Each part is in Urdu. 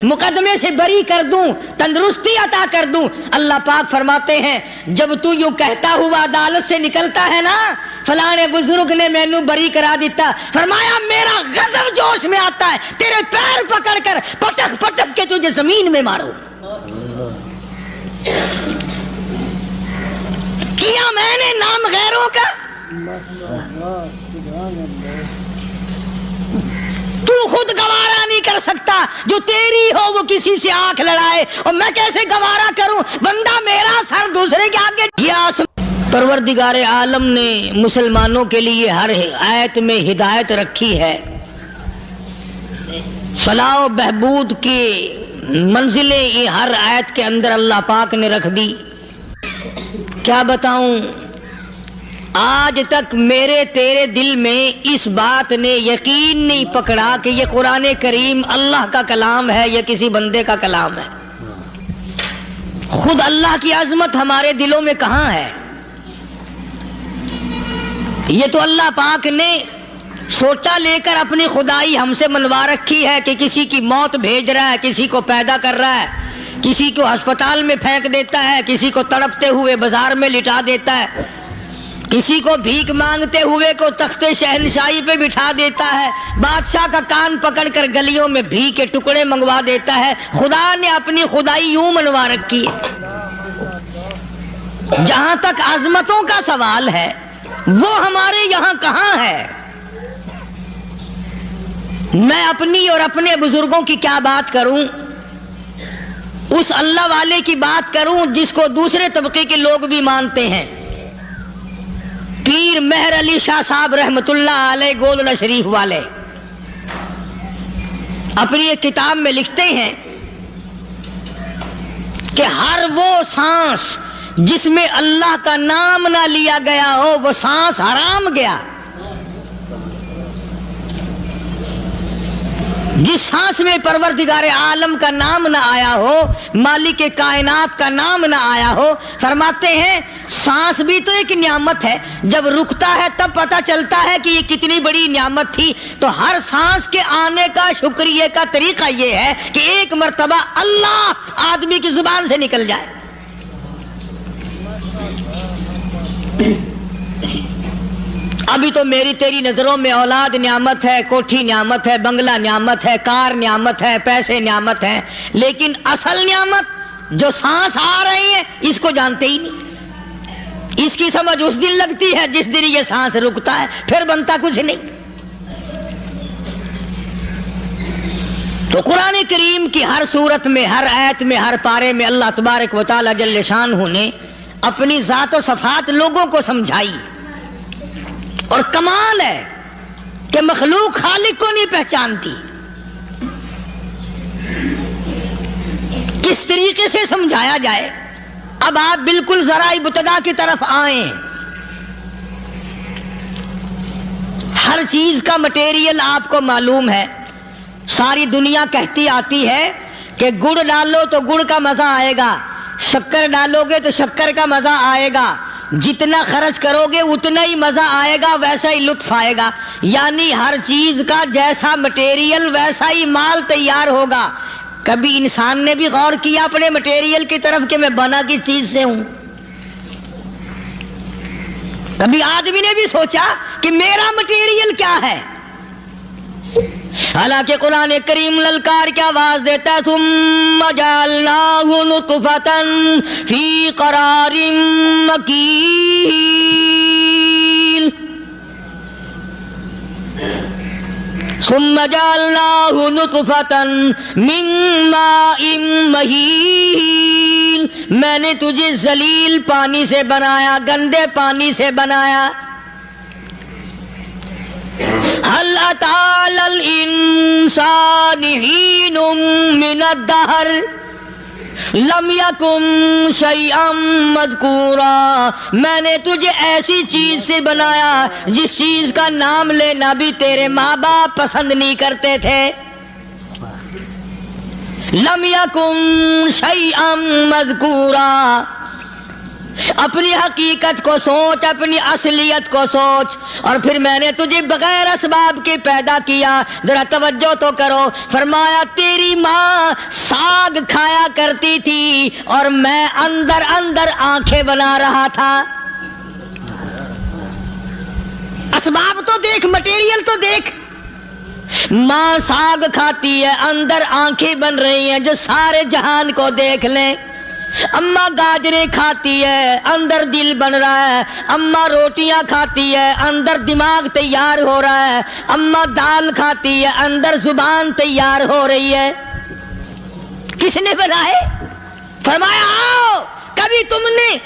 مقدمے سے بری کر دوں، تندرستی عطا کر دوں۔ اللہ پاک فرماتے ہیں جب تو یوں کہتا ہوا عدالت سے نکلتا ہے نا، فلانے بزرگ نے مینوں بری کرا دیتا، فرمایا میرا غضب جوش میں آتا ہے، تیرے پیر پکڑ کر پٹک پٹک کے تجھے زمین میں ماروں۔ کیا میں نے نام غیروں کا؟ تو خود گوارا نہیں کر سکتا، جو تیری ہو وہ کسی سے آنکھ لڑائے، اور میں کیسے گوارا کروں بندہ میرا سر دوسرے کے آگے۔ پروردگار عالم نے مسلمانوں کے لیے ہر آیت میں ہدایت رکھی ہے، فلاح و بہبود کی منزلیں یہ ہر آیت کے اندر اللہ پاک نے رکھ دی۔ کیا بتاؤں، آج تک میرے تیرے دل میں اس بات نے یقین نہیں پکڑا کہ یہ قرآن کریم اللہ کا کلام ہے یا کسی بندے کا کلام ہے۔ خود اللہ کی عظمت ہمارے دلوں میں کہاں ہے؟ یہ تو اللہ پاک نے سوٹا لے کر اپنی خدائی ہم سے منوا رکھی ہے کہ کسی کی موت بھیج رہا ہے، کسی کو پیدا کر رہا ہے، کسی کو ہسپتال میں پھینک دیتا ہے، کسی کو تڑپتے ہوئے بازار میں لٹا دیتا ہے، کسی کو بھیک مانگتے ہوئے کو تخت شہنشاہی پہ بٹھا دیتا ہے، بادشاہ کا کان پکڑ کر گلیوں میں بھیک کے ٹکڑے منگوا دیتا ہے۔ خدا نے اپنی خدائی یوں منوا رکھی ہے۔ جہاں تک عظمتوں کا سوال ہے وہ ہمارے یہاں کہاں ہے؟ میں اپنی اور اپنے بزرگوں کی کیا بات کروں، اس اللہ والے کی بات کروں جس کو دوسرے طبقے کے لوگ بھی مانتے ہیں۔ پیر مہر علی شاہ صاحب رحمت اللہ علیہ گولڈا شریف والے اپنی ایک کتاب میں لکھتے ہیں کہ ہر وہ سانس جس میں اللہ کا نام نہ لیا گیا ہو وہ سانس حرام گیا۔ جس سانس میں پروردگار عالم کا نام نہ آیا ہو، مالک کائنات کا نام نہ آیا ہو، فرماتے ہیں سانس بھی تو ایک نعمت ہے، جب رکتا ہے تب پتہ چلتا ہے کہ یہ کتنی بڑی نعمت تھی۔ تو ہر سانس کے آنے کا شکریہ کا طریقہ یہ ہے کہ ایک مرتبہ اللہ آدمی کی زبان سے نکل جائے۔ ابھی تو میری تیری نظروں میں اولاد نعمت ہے، کوٹھی نعمت ہے، بنگلہ نعمت ہے، کار نعمت ہے، پیسے نعمت ہیں، لیکن اصل نعمت جو سانس آ رہی ہے اس کو جانتے ہی نہیں۔ اس کی سمجھ اس دن لگتی ہے جس دن یہ سانس رکتا ہے، پھر بنتا کچھ نہیں۔ تو قرآن کریم کی ہر صورت میں، ہر آیت میں، ہر پارے میں اللہ تبارک و تعالی جل شانہ نے اپنی ذات و صفات لوگوں کو سمجھائی۔ اور کمال ہے کہ مخلوق خالق کو نہیں پہچانتی۔ کس طریقے سے سمجھایا جائے؟ اب آپ بالکل ذرا ابتدا کی طرف آئیں۔ ہر چیز کا مٹیریل آپ کو معلوم ہے۔ ساری دنیا کہتی آتی ہے کہ گڑ ڈالو تو گڑ کا مزہ آئے گا، شکر ڈالو گے تو شکر کا مزہ آئے گا، جتنا خرچ کرو گے اتنا ہی مزہ آئے گا، ویسا ہی لطف آئے گا۔ یعنی ہر چیز کا جیسا مٹیریل ویسا ہی مال تیار ہوگا۔ کبھی انسان نے بھی غور کیا اپنے مٹیریل کی طرف کہ میں بنا کس چیز سے ہوں؟ کبھی آدمی نے بھی سوچا کہ میرا مٹیریل کیا ہے؟ حالانکہ قرآن کریم للکار کی آواز دیتا ہے ثم جعلناہ نطفۃ فی قرار مکین، ثم جعلناہ نطفۃ من ماء مہین، میں نے تجھے ذلیل پانی سے بنایا، گندے پانی سے بنایا۔ هل أتى على الإنسان حين من الدهر لم يكن شيئا مذكورا، میں نے تجھے ایسی چیز سے بنایا جس چیز کا نام لینا بھی تیرے ماں باپ پسند نہیں کرتے تھے۔ لم يكن شيئا مذكورا، اپنی حقیقت کو سوچ، اپنی اصلیت کو سوچ. اور پھر میں نے تجھے بغیر اسباب کے پیدا کیا. ذرا توجہ تو کرو. فرمایا تیری ماں ساگ کھایا کرتی تھی اور میں اندر اندر آنکھیں بنا رہا تھا. اسباب تو دیکھ، مٹیریل تو دیکھ. ماں ساگ کھاتی ہے، اندر آنکھیں بن رہی ہیں جو سارے جہان کو دیکھ لیں. اماں گاجریں کھاتی ہے، اندر دل بن رہا ہے. اماں روٹیاں کھاتی ہے، اندر دماغ تیار ہو رہا ہے. اماں دال کھاتی ہے، اندر زبان تیار ہو رہی ہے. کس نے بنائے؟ فرمایا آؤ. کبھی تم نے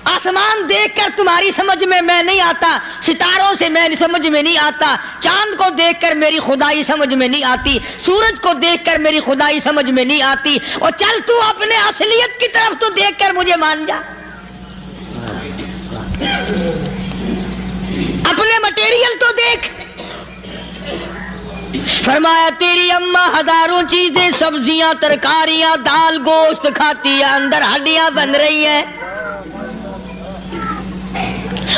آسمان دیکھ کر تمہاری سمجھ میں نہیں آتا، ستاروں سے میں سمجھ میں نہیں آتا، چاند کو دیکھ کر میری خدائی سمجھ میں نہیں آتی، سورج کو دیکھ کر میری خدائی سمجھ میں نہیں آتی. اور چل تو اپنے اصلیت کی طرف تو دیکھ کر مجھے مان جا. اپنے مٹیریل تو دیکھ. فرمایا تیری اماں ہزاروں چیزیں، سبزیاں، ترکاریاں، دال، گوشت کھاتی ہے، اندر ہڈیاں بن رہی ہیں.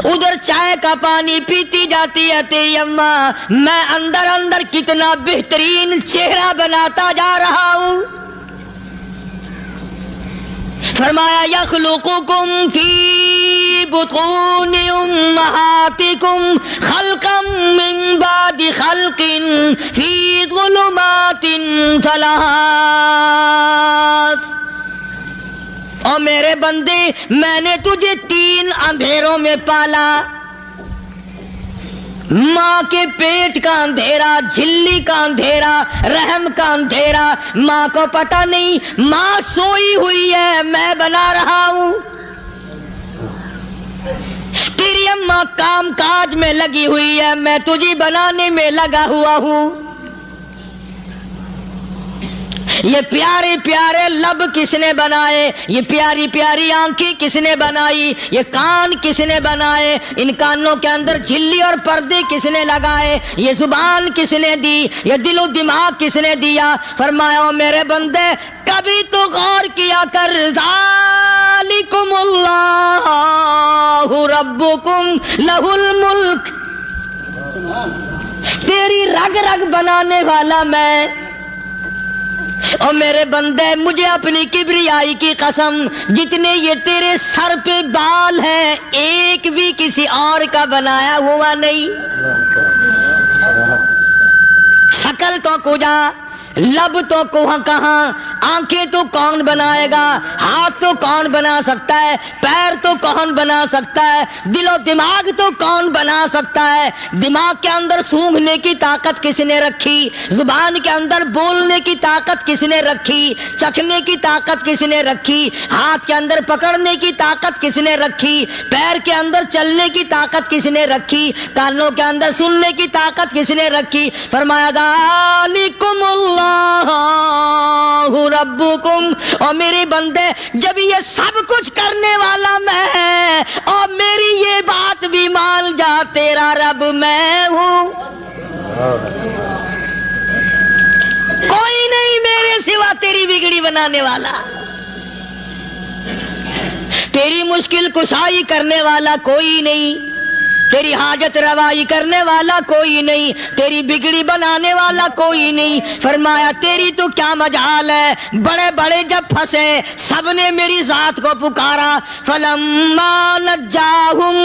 ادھر چائے کا پانی پیتی جاتی ہے تیری اماں، میں اندر اندر کتنا بہترین چہرہ بناتا جا رہا ہوں. فرمایا یخلقکم فی بطون امہاتکم خلقا من بعد خلق فی ظلمات ثلاث. اور میرے بندے میں نے تجھے 3 اندھیروں میں پالا. ماں کے پیٹ کا اندھیرا، جھلی کا اندھیرا، رحم کا اندھیرا. ماں کو پتہ نہیں ماں سوئی ہوئی ہے، میں بنا رہا ہوں. تیری اماں کام کاج میں لگی ہوئی ہے، میں تجھے بنانے میں لگا ہوا ہوں. یہ پیارے پیارے لب کس نے بنائے؟ یہ پیاری پیاری آنکھیں کس نے بنائی؟ یہ کان کس نے بنائے؟ ان کانوں کے اندر جھلی اور پردے کس نے لگائے؟ یہ زبان کس نے دی؟ یہ دل و دماغ کس نے دیا؟ فرمایا میرے بندے کبھی تو غور کیا کر. ذالکم اللہ ربکم لہ الملک. تیری رگ رگ بنانے والا میں. اور میرے بندے مجھے اپنی کبریائی کی قسم، جتنے یہ تیرے سر پہ بال ہیں ایک بھی کسی اور کا بنایا ہوا نہیں. شکل تو کجا، لب تو کہاں، آنکھیں تو کون بنائے گا، ہاتھ تو کون بنا سکتا ہے، پیر تو کون بنا سکتا ہے، دل و دماغ تو کون بنا سکتا ہے. دماغ کے اندر سونگھنے کی طاقت کس نے رکھی؟ زبان کے اندر بولنے کی طاقت کس نے رکھی؟ چکھنے کی طاقت کس نے رکھی؟ ہاتھ کے اندر پکڑنے کی طاقت کس نے رکھی؟ پیر کے اندر چلنے کی طاقت کس نے رکھی؟ کانوں کے اندر سننے کی طاقت کس نے رکھی؟ فرمایا ذالکم اللہ ربکم. اور میرے بندے جب یہ سب کچھ کرنے والا میں اور میری یہ بات بھی مان جا تیرا رب میں ہوں. کوئی نہیں میرے سوا تیری بگڑی بنانے والا، تیری مشکل کشائی کرنے والا کوئی نہیں، تیری حاجت روائی کرنے والا کوئی نہیں، تیری بگڑی بنانے والا کوئی نہیں. فرمایا تیری تو کیا مجال ہے. بڑے بڑے جب پھنسے سب نے میری ذات کو پکارا. فلما نجاہم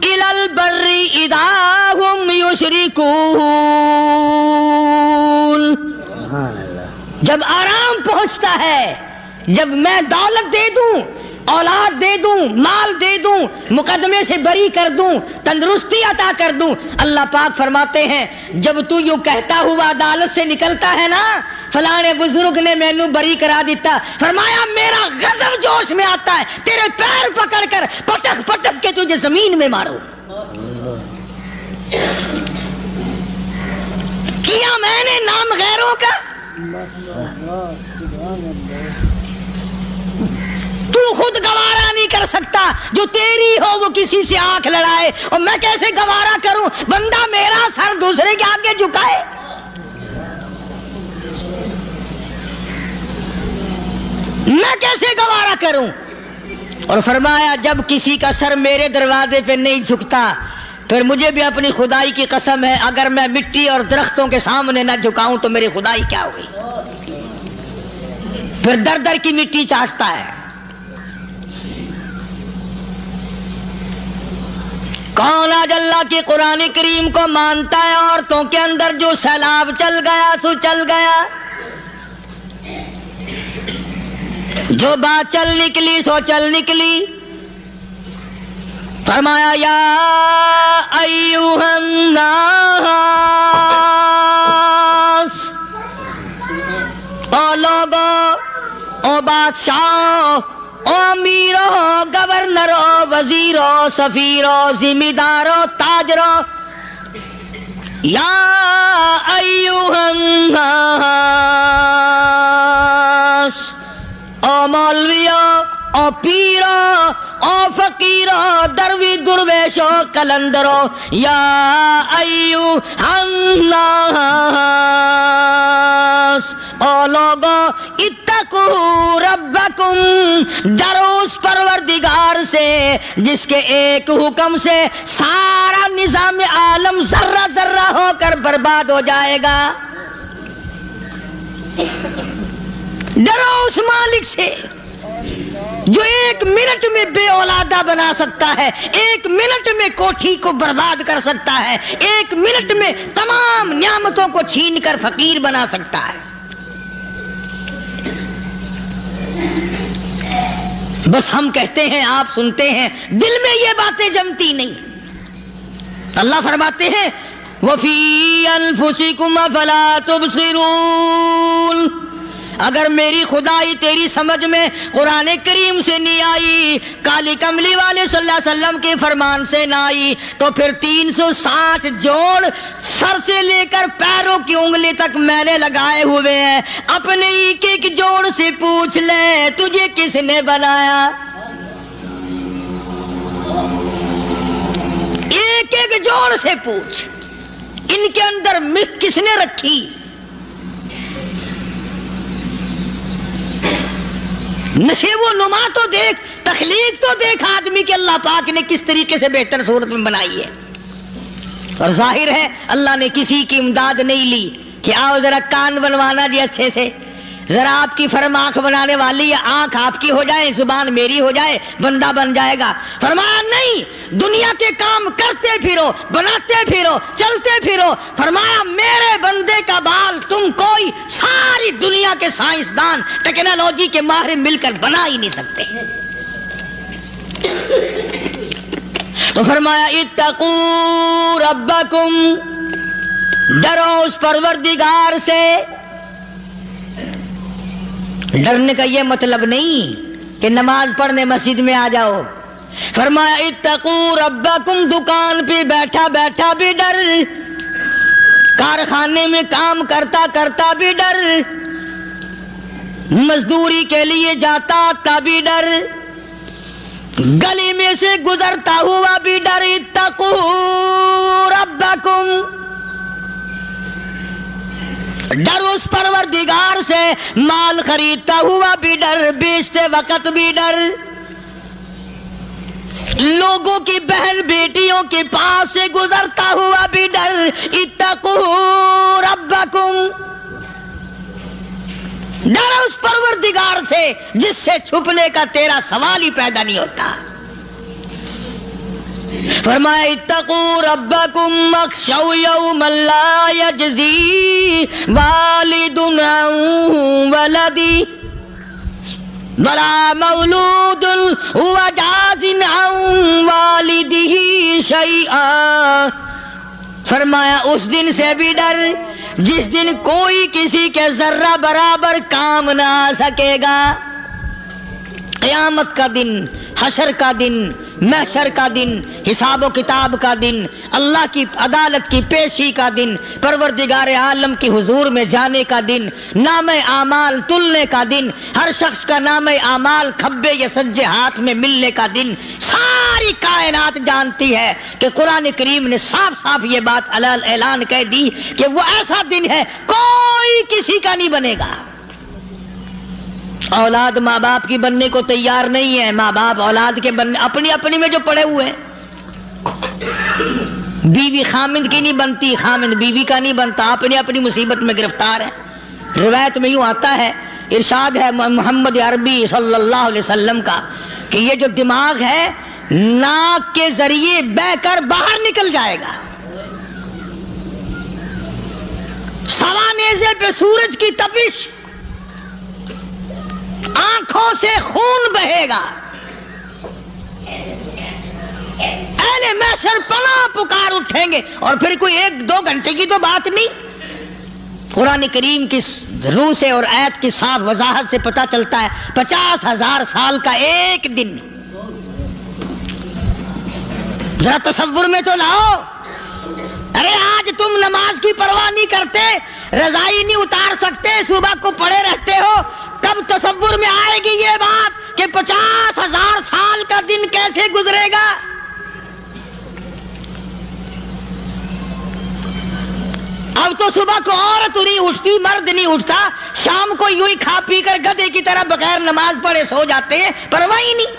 الی البر اذا ہم یشرکون. جب آرام پہنچتا ہے، جب میں دولت دے دوں، اولاد دے دوں، مال دے دوں، مقدمے سے بری کر دوں، تندرستی عطا کر دوں، اللہ پاک فرماتے ہیں جب تو یوں کہتا ہوا عدالت سے نکلتا ہے نا فلانے بزرگ نے مینوں بری کرا دیتا، فرمایا میرا غضب جوش میں آتا ہے تیرے پیر پکڑ کر پٹک پٹک کے تجھے زمین میں ماروں. کیا میں نے نام غیروں کا؟ تو خود گوارا نہیں کر سکتا، جو تیری ہو وہ کسی سے آنکھ لڑائے، اور میں کیسے گوارا کروں بندہ میرا سر دوسرے کے آگے جھکائے؟ میں کیسے گوارا کروں؟ اور فرمایا جب کسی کا سر میرے دروازے پہ نہیں جھکتا پھر مجھے بھی اپنی خدائی کی قسم ہے اگر میں مٹی اور درختوں کے سامنے نہ جھکاؤں تو میری خدائی کیا ہوئی؟ پھر در در کی مٹی چاٹتا ہے۔ کون آج اللہ کی قرآن کریم کو مانتا ہے؟ عورتوں کے اندر جو سیلاب چل گیا سو چل گیا، جو بات چل نکلی سو چل نکلی۔ فرمایا یا ایھا الناس، او لوگو، او بادشاہ، او امیرو، گورنرو، وزیرو، سفیرو، ذمہ دارو، تاجرو، یا ایھا الناس، او مولویو، او پیرو، او فقیرو، دروی درویشو، کلندرو، یا ایھا الناس، او لوگو، اتقوا ربکم، ڈرو اس پروردگار سے جس کے ایک حکم سے سارا نظام عالم ذرہ ذرہ ہو کر برباد ہو جائے گا۔ ڈرو اس مالک سے جو ایک منٹ میں بے اولادہ بنا سکتا ہے، ایک منٹ میں کوٹھی کو برباد کر سکتا ہے، ایک منٹ میں تمام نعمتوں کو چھین کر فقیر بنا سکتا ہے۔ بس ہم کہتے ہیں، آپ سنتے ہیں، دل میں یہ باتیں جمتی نہیں۔ اللہ فرماتے ہیں وَفِي أَنفُسِكُمْ أَفَلَا تُبْصِرُونَ، اگر میری خدائی تیری سمجھ میں قرآن کریم سے نہیں آئی، کالی کملی والے صلی اللہ علیہ وسلم کے فرمان سے نہ آئی، تو پھر 360 جوڑ سر سے لے کر پیروں کی انگلی تک میں نے لگائے ہوئے ہیں۔ اپنے ایک ایک جوڑ سے پوچھ لے تجھے کس نے بنایا؟ ایک ایک جوڑ سے پوچھ، ان کے اندر مکھ کس نے رکھی؟ نشیب و نما تو دیکھ، تخلیق تو دیکھ آدمی کے اللہ پاک نے کس طریقے سے بہتر صورت میں بنائی ہے۔ اور ظاہر ہے اللہ نے کسی کی امداد نہیں لی کہ آؤ ذرا کان بنوانا جی اچھے سے، ذرا آپ کی فرم آنکھ بنانے والی ہے، آنکھ آپ کی ہو جائے، زبان میری ہو جائے، بندہ بن جائے گا۔ فرمایا نہیں، دنیا کے کام کرتے پھرو، بناتے پھرو، چلتے پھرو۔ فرمایا میرے بندے کا بال تم کوئی ساری دنیا کے سائنسدان، ٹیکنالوجی کے ماہر مل کر بنا ہی نہیں سکتے۔ تو فرمایا اتقوا ربکم، ڈرو اس پروردگار سے۔ ڈرنے کا یہ مطلب نہیں کہ نماز پڑھنے مسجد میں آ جاؤ۔ فرمایا اتقوا ربکم، دکان پہ بیٹھا بیٹھا بھی ڈر، کارخانے میں کام کرتا کرتا بھی ڈر، مزدوری کے لیے جاتا آتا بھی ڈر، گلی میں سے گزرتا ہوا بھی ڈر۔ اتقوا ربکم، ڈر اس پروردگار سے، مال خریدتا ہوا بھی ڈر، بیچتے وقت بھی ڈر، لوگوں کی بہن بیٹیوں کے پاس سے گزرتا ہوا بھی ڈر۔ اتقوا ربکم، ڈر اس پروردگار سے جس سے چھپنے کا تیرا سوال ہی پیدا نہیں ہوتا۔ فرمایا اتقوا ربکم واخشوا یوما لا یجزی والد عن ولدہ ولا مولود هو جاز عن والدہ شیئا۔ فرمایا اس دن سے بھی ڈر جس دن کوئی کسی کے ذرہ برابر کام نہ آ سکے گا۔ قیامت کا دن، حشر کا دن، محشر کا دن، حساب و کتاب کا دن، اللہ کی عدالت کی پیشی کا دن، پروردگار عالم کی حضور میں جانے کا دن، نام اعمال تلنے کا دن، ہر شخص کا نام اعمال کھبے یا سجے ہاتھ میں ملنے کا دن۔ ساری کائنات جانتی ہے کہ قرآن کریم نے صاف صاف یہ بات اعلان کہہ دی کہ وہ ایسا دن ہے کوئی کسی کا نہیں بنے گا۔ اولاد ماں باپ کی بننے کو تیار نہیں ہے، ماں باپ اولاد کے بننے اپنی اپنی میں جو پڑے ہوئے ہیں۔ بیوی خامند کی نہیں بنتی، خامند بیوی کا نہیں بنتا، اپنی اپنی مصیبت میں گرفتار ہے۔ روایت میں یوں آتا ہے، ارشاد ہے محمد عربی صلی اللہ علیہ وسلم کا کہ یہ جو دماغ ہے ناک کے ذریعے بہہ کر باہر نکل جائے گا، سوا نیزے پہ سورج کی تپش، آنکھوں سے خون بہے گا، اہل محشر پناہ پکار اٹھیں گے۔ اور پھر کوئی 1-2 گھنٹے کی تو بات نہیں، قرآن کریم کی روح سے اور آیت کی صاف وضاحت سے پتہ چلتا ہے 50,000 سال کا ایک دن۔ ذرا تصور میں تو لاؤ، ارے آج تم نماز کی پرواہ نہیں کرتے، رضائی نہیں اتار سکتے، صبح کو پڑے رہتے ہو، کب تصور میں آئے گی یہ بات کہ 50,000 سال کا دن کیسے گزرے گا؟ اب تو صبح کو عورت نہیں اٹھتی، مرد نہیں اٹھتا، شام کو یوں ہی کھا پی کر گدھے کی طرح بغیر نماز پڑھے سو جاتے ہیں، پرواہ ہی نہیں۔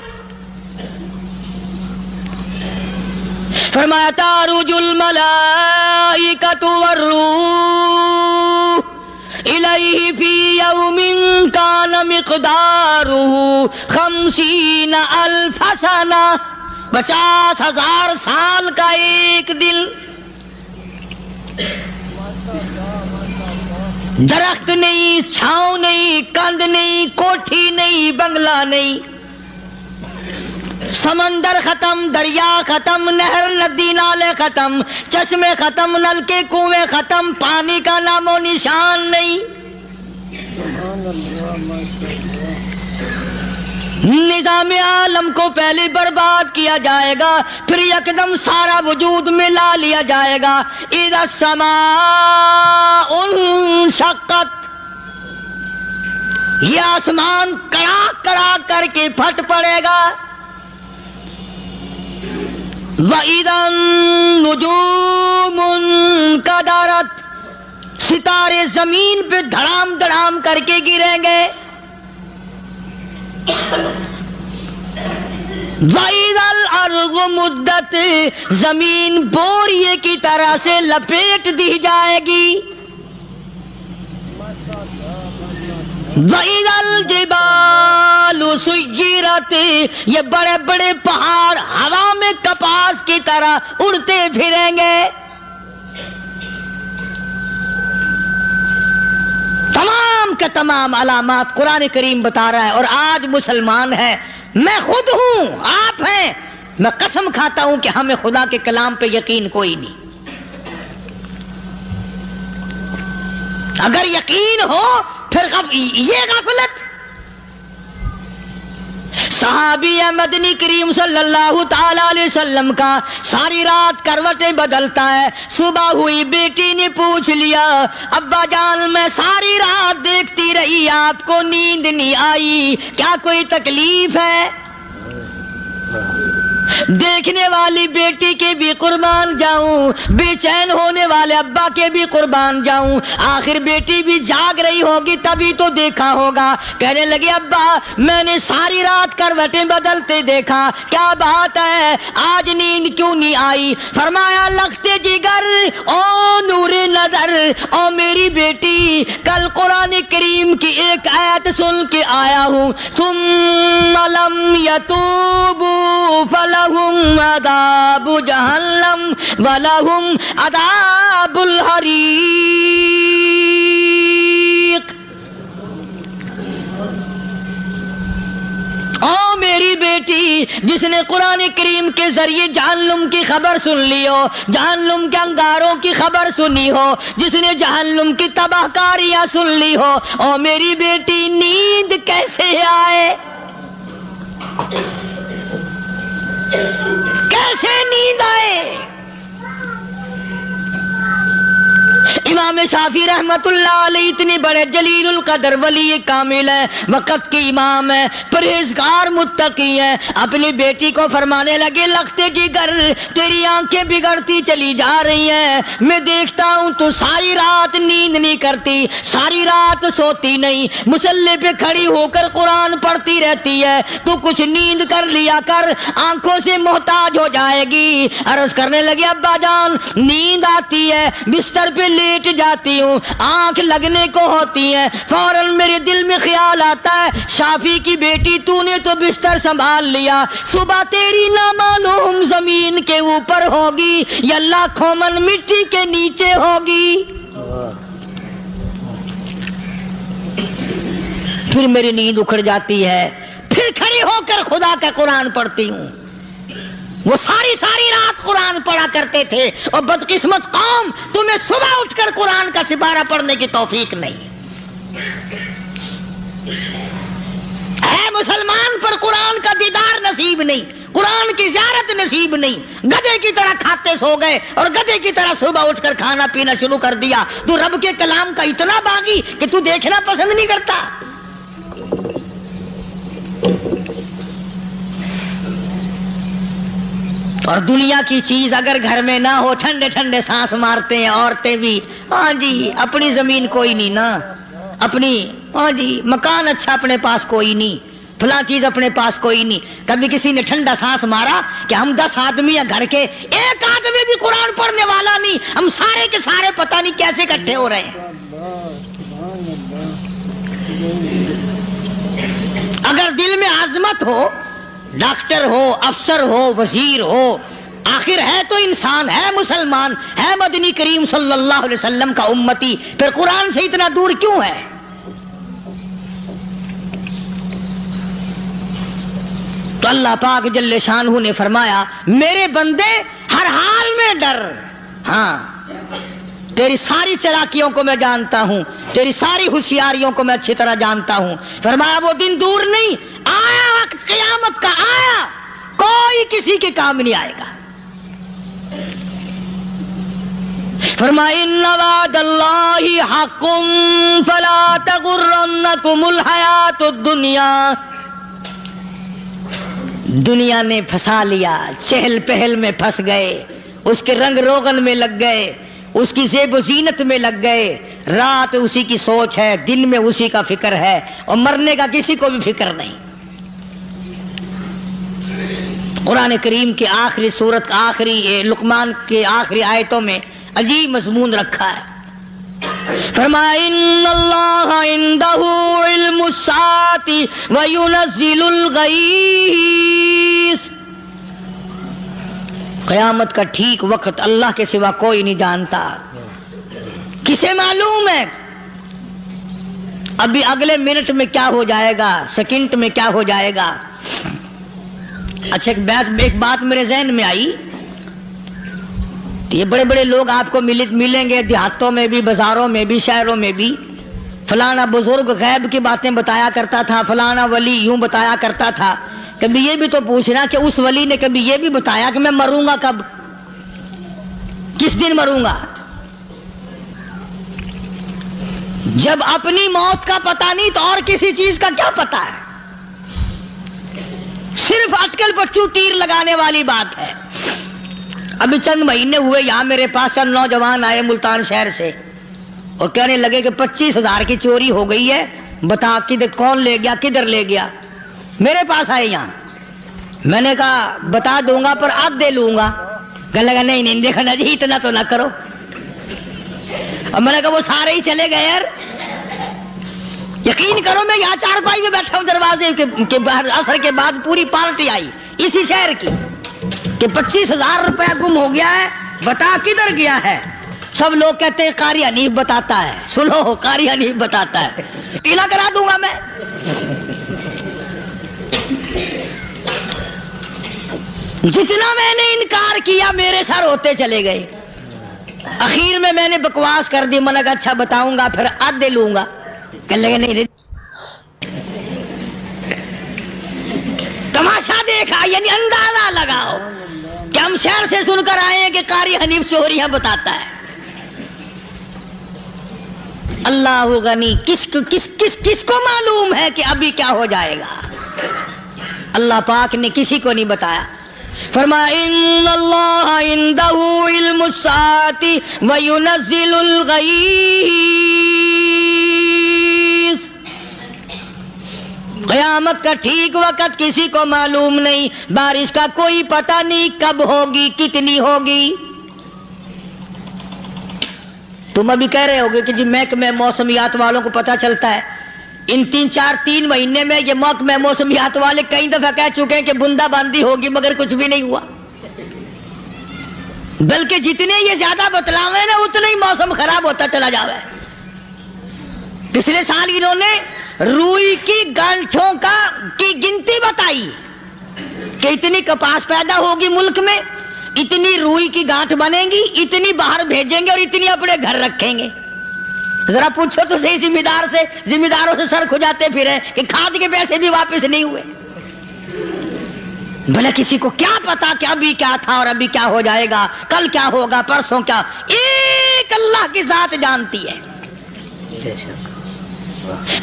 فرمایا تعرج الملائکۃ والروح الیہ فی یوم کان مقدارہ 50,000 سنہ، 50,000 سال کا ایک دن۔ درخت نہیں، چھاؤں نہیں، کند نہیں، کوٹھی نہیں، بنگلہ نہیں، سمندر ختم، دریا ختم، نہر ندی نالے ختم، چشمے ختم، نلکے کنویں ختم، پانی کا نام و نشان نہیں۔ نظام عالم کو پہلے برباد کیا جائے گا، پھر یکدم سارا وجود ملا لیا جائے گا۔ اذا السماء انشقت، یہ آسمان کڑاک کڑاک کر کے پھٹ پڑے گا۔ وَإِذَا النُّجُومُ انْكَدَرَتْ، ستارے زمین پہ دھڑام دھڑام کر کے گریں گے۔ وَإِذَا الْأَرْضُ مُدَّتْ، زمین بوریے کی طرح سے لپیٹ دی جائے گی۔ وَإِذَا الْجِبَالُ سُيِّرَتْ، یہ بڑے بڑے پہاڑ ہوا میں کپاس کی طرح اڑتے پھریں گے۔ تمام کے تمام علامات قرآن کریم بتا رہا ہے۔ اور آج مسلمان ہے، میں خود ہوں، آپ ہیں، میں قسم کھاتا ہوں کہ ہمیں خدا کے کلام پہ یقین کوئی نہیں۔ اگر یقین ہو پھر یہ غفلت۔ صحابی مدنی کریم صلی اللہ تعالی علیہ وسلم کا ساری رات کروٹیں بدلتا ہے، صبح ہوئی بیٹی نے پوچھ لیا، ابا جان میں ساری رات دیکھتی رہی، آپ کو نیند نہیں آئی، کیا کوئی تکلیف ہے؟ دیکھنے والی بیٹی کے بھی قربان جاؤں، بے چین ہونے والے ابا کے بھی قربان جاؤں، آخر بیٹی بھی جاگ رہی ہوگی تبھی تو دیکھا ہوگا۔ کہنے لگے ابا میں نے ساری رات کروٹیں بدلتے دیکھا، کیا بات ہے، آج نیند کیوں نہیں آئی؟ فرمایا لختے جگر او نور نظر، او میری بیٹی کل قرآن کریم کی ایک آیت سن کے آیا ہوں، ثم لم یتوبوا فلہم عذاب جہنم ولہم عذاب الحریق۔ او میری بیٹی جس نے قرآن کریم کے ذریعے جہنم کی خبر سن لی ہو، جہنم کے انگاروں کی خبر سنی ہو، جس نے جہنم کی تباہ کاریاں سن لی ہو، او میری بیٹی نیند کیسے آئے؟ کیسے نیند آئے؟ امام شافعی رحمت اللہ علیہ اتنے بڑے جلیل القدر ولی کامل ہے، وقت کے امام ہے، پرہیزگار متقی ہے، اپنی بیٹی کو فرمانے لگے لگتے جگر تیری آنکھیں بگڑتی چلی جا رہی ہیں، میں دیکھتا ہوں تو ساری رات نیند نہیں کرتی، ساری رات سوتی نہیں، مصلی پہ کھڑی ہو کر قرآن پڑھتی رہتی ہے، تو کچھ نیند کر لیا کر، آنکھوں سے محتاج ہو جائے گی۔ عرض کرنے لگے ابا جان نیند آتی ہے، بستر پہ لیٹ جاتی ہوں، آنکھ لگنے کو ہوتی ہے، فوراً میرے دل میں خیال آتا ہے شافی کی بیٹی تو نے تو بستر سنبھال لیا، صبح تیری نامعلوم زمین کے اوپر ہوگی یا لاکھوں من مٹی کے نیچے ہوگی۔ پھر میری نیند اکھڑ جاتی ہے، پھر کھڑی ہو کر خدا کا قرآن پڑھتی ہوں۔ وہ ساری رات قرآن پڑھا کرتے تھے، اور بدقسمت قوم تمہیں صبح اٹھ کر قرآن کا سپارہ پڑھنے کی توفیق نہیں ہے۔ مسلمان پر قرآن کا دیدار نصیب نہیں، قرآن کی زیارت نصیب نہیں، گدھے کی طرح کھاتے سو گئے اور گدھے کی طرح صبح اٹھ کر کھانا پینا شروع کر دیا۔ تو رب کے کلام کا اتنا باغی کہ تو دیکھنا پسند نہیں کرتا۔ اور دنیا کی چیز اگر گھر میں نہ ہو، ٹھنڈے ٹھنڈے سانس مارتے ہیں عورتیں بھی، ہاں جی اپنی زمین کوئی نہیں نا، اپنی ہاں جی مکان اچھا اپنے پاس کوئی نہیں، فلاں چیز اپنے پاس کوئی نہیں۔ کبھی کسی نے ٹھنڈا سانس مارا کہ ہم 10 آدمی ہیں گھر کے، ایک آدمی بھی قرآن پڑھنے والا نہیں، ہم سارے کے سارے پتہ نہیں کیسے اکٹھے ہو رہے ہیں۔ اگر دل میں عظمت ہو، ڈاکٹر ہو، افسر ہو، وزیر ہو، آخر ہے تو انسان، ہے مسلمان، ہے مدنی کریم صلی اللہ علیہ وسلم کا امتی، پھر قرآن سے اتنا دور کیوں ہے؟ تو اللہ پاک جل شانہ نے فرمایا میرے بندے ہر حال میں ڈر، ہاں تیری ساری چلاکیوں کو میں جانتا ہوں، تیری ساری ہوشیاریوں کو میں اچھی طرح جانتا ہوں۔ فرمایا وہ دن دور نہیں، آیا وقت قیامت کا، آیا، کوئی کسی کے کام نہیں آئے گا۔ فرمایا ان وعد اللہ حق فلا تغرنکم الحیات الدنیا۔ دنیا نے پھنسا لیا، چہل پہل میں پھنس گئے، اس کے رنگ روغن میں لگ گئے، اس کی زیب و زینت میں لگ گئے، رات اسی کی سوچ ہے، دن میں اسی کا فکر ہے، اور مرنے کا کسی کو بھی فکر نہیں۔ قرآن کریم کے آخری سورت کا آخری لقمان کے آخری آیتوں میں عجیب مضمون رکھا ہے۔ فرمایا ان اللہ عندہ علم الساعۃ وینزل الغیث۔ قیامت کا ٹھیک وقت اللہ کے سوا کوئی نہیں جانتا۔ کسے معلوم ہے ابھی اگلے منٹ میں کیا ہو جائے گا، سیکنڈ میں کیا ہو جائے گا؟ اچھا ایک بات میرے ذہن میں آئی، یہ بڑے بڑے لوگ آپ کو ملیں گے دیہاتوں میں بھی، بازاروں میں بھی، شہروں میں بھی، فلانا بزرگ غیب کی باتیں بتایا کرتا تھا، فلانا ولی یوں بتایا کرتا تھا۔ کبھی یہ بھی تو پوچھنا کہ اس ولی نے کبھی یہ بھی بتایا کہ میں مروں گا کب، کس دن مروں گا؟ جب اپنی موت کا پتہ نہیں تو اور کسی چیز کا کیا پتہ ہے؟ صرف اٹکل پچو تیر لگانے والی بات ہے۔ ابھی چند مہینے ہوئے یہاں میرے پاس چند نوجوان آئے ملتان شہر سے اور کہنے لگے کہ 25,000 کی چوری ہو گئی ہے، بتا کدھر کون لے گیا، کدھر لے گیا؟ میرے پاس آئے یہاں، میں نے کہا بتا دوں گا پر آدھ دے لوں گا۔ کہنے لگا نہیں دیکھا نا جی اتنا تو نہ کرو۔ اب میں نے کہا وہ سارے ہی چلے گئے یار، یقین کرو میں یہاں چارپائی میں بیٹھا ہوں دروازے کے باہر، عصر کے بعد پوری پارٹی آئی اسی شہر کی کہ 25,000 روپیہ گم ہو گیا ہے، بتا کدھر گیا ہے؟ سب لوگ کہتے ہیں قاری حنیف بتاتا ہے، سنو قاری حنیف بتاتا ہے، ٹیلا کرا دوں گا میں۔ جتنا میں نے انکار کیا میرے سر ہوتے چلے گئے، اخیر میں نے بکواس کر دی، میں نے کہا اچھا بتاؤں گا پھر آدھے لوں گا۔ کہنے لگے نہیں تماشا دیکھا، یعنی اندازہ لگاؤ کہ ہم شہر سے سن کر آئے ہیں کہ قاری حنیف چوریاں بتاتا ہے۔ اللہ غنی، کس کو معلوم ہے کہ ابھی کیا ہو جائے گا؟ اللہ پاک نے کسی کو نہیں بتایا۔ فرمایا ان اللہ عندہ علم الساعۃ وینزل الغیث، قیامت کا ٹھیک وقت کسی کو معلوم نہیں، بارش کا کوئی پتہ نہیں کب ہوگی، کتنی ہوگی۔ تم ابھی کہہ رہے ہوگے کہ جی محکمہ موسمیات والوں کو پتہ چلتا ہے، ان 3 مہینے میں یہ محکمہ موسمیات والے کئی دفعہ کہہ چکے ہیں کہ بندہ باندی ہوگی، مگر کچھ بھی نہیں ہوا، بلکہ جتنے یہ زیادہ بتلاوے نا اتنا ہی موسم خراب ہوتا چلا جاوے۔ پچھلے سال انہوں نے روئی کی گانٹھوں کی گنتی بتائی کہ اتنی کپاس پیدا ہوگی ملک میں، اتنی روئی کی گانٹھ بنے گی، اتنی باہر بھیجیں گے اور اتنی اپنے گھر رکھیں گے۔ ذرا پوچھو تو صحیح ذمہ داروں سے سر کھجاتے پھرے کہ کھاد کے پیسے بھی واپس نہیں ہوئے۔ بھلا کسی کو کیا پتا کہ ابھی کیا تھا اور ابھی کیا ہو جائے گا، کل کیا ہوگا، پرسوں کیا؟ ایک اللہ کی ذات جانتی ہے۔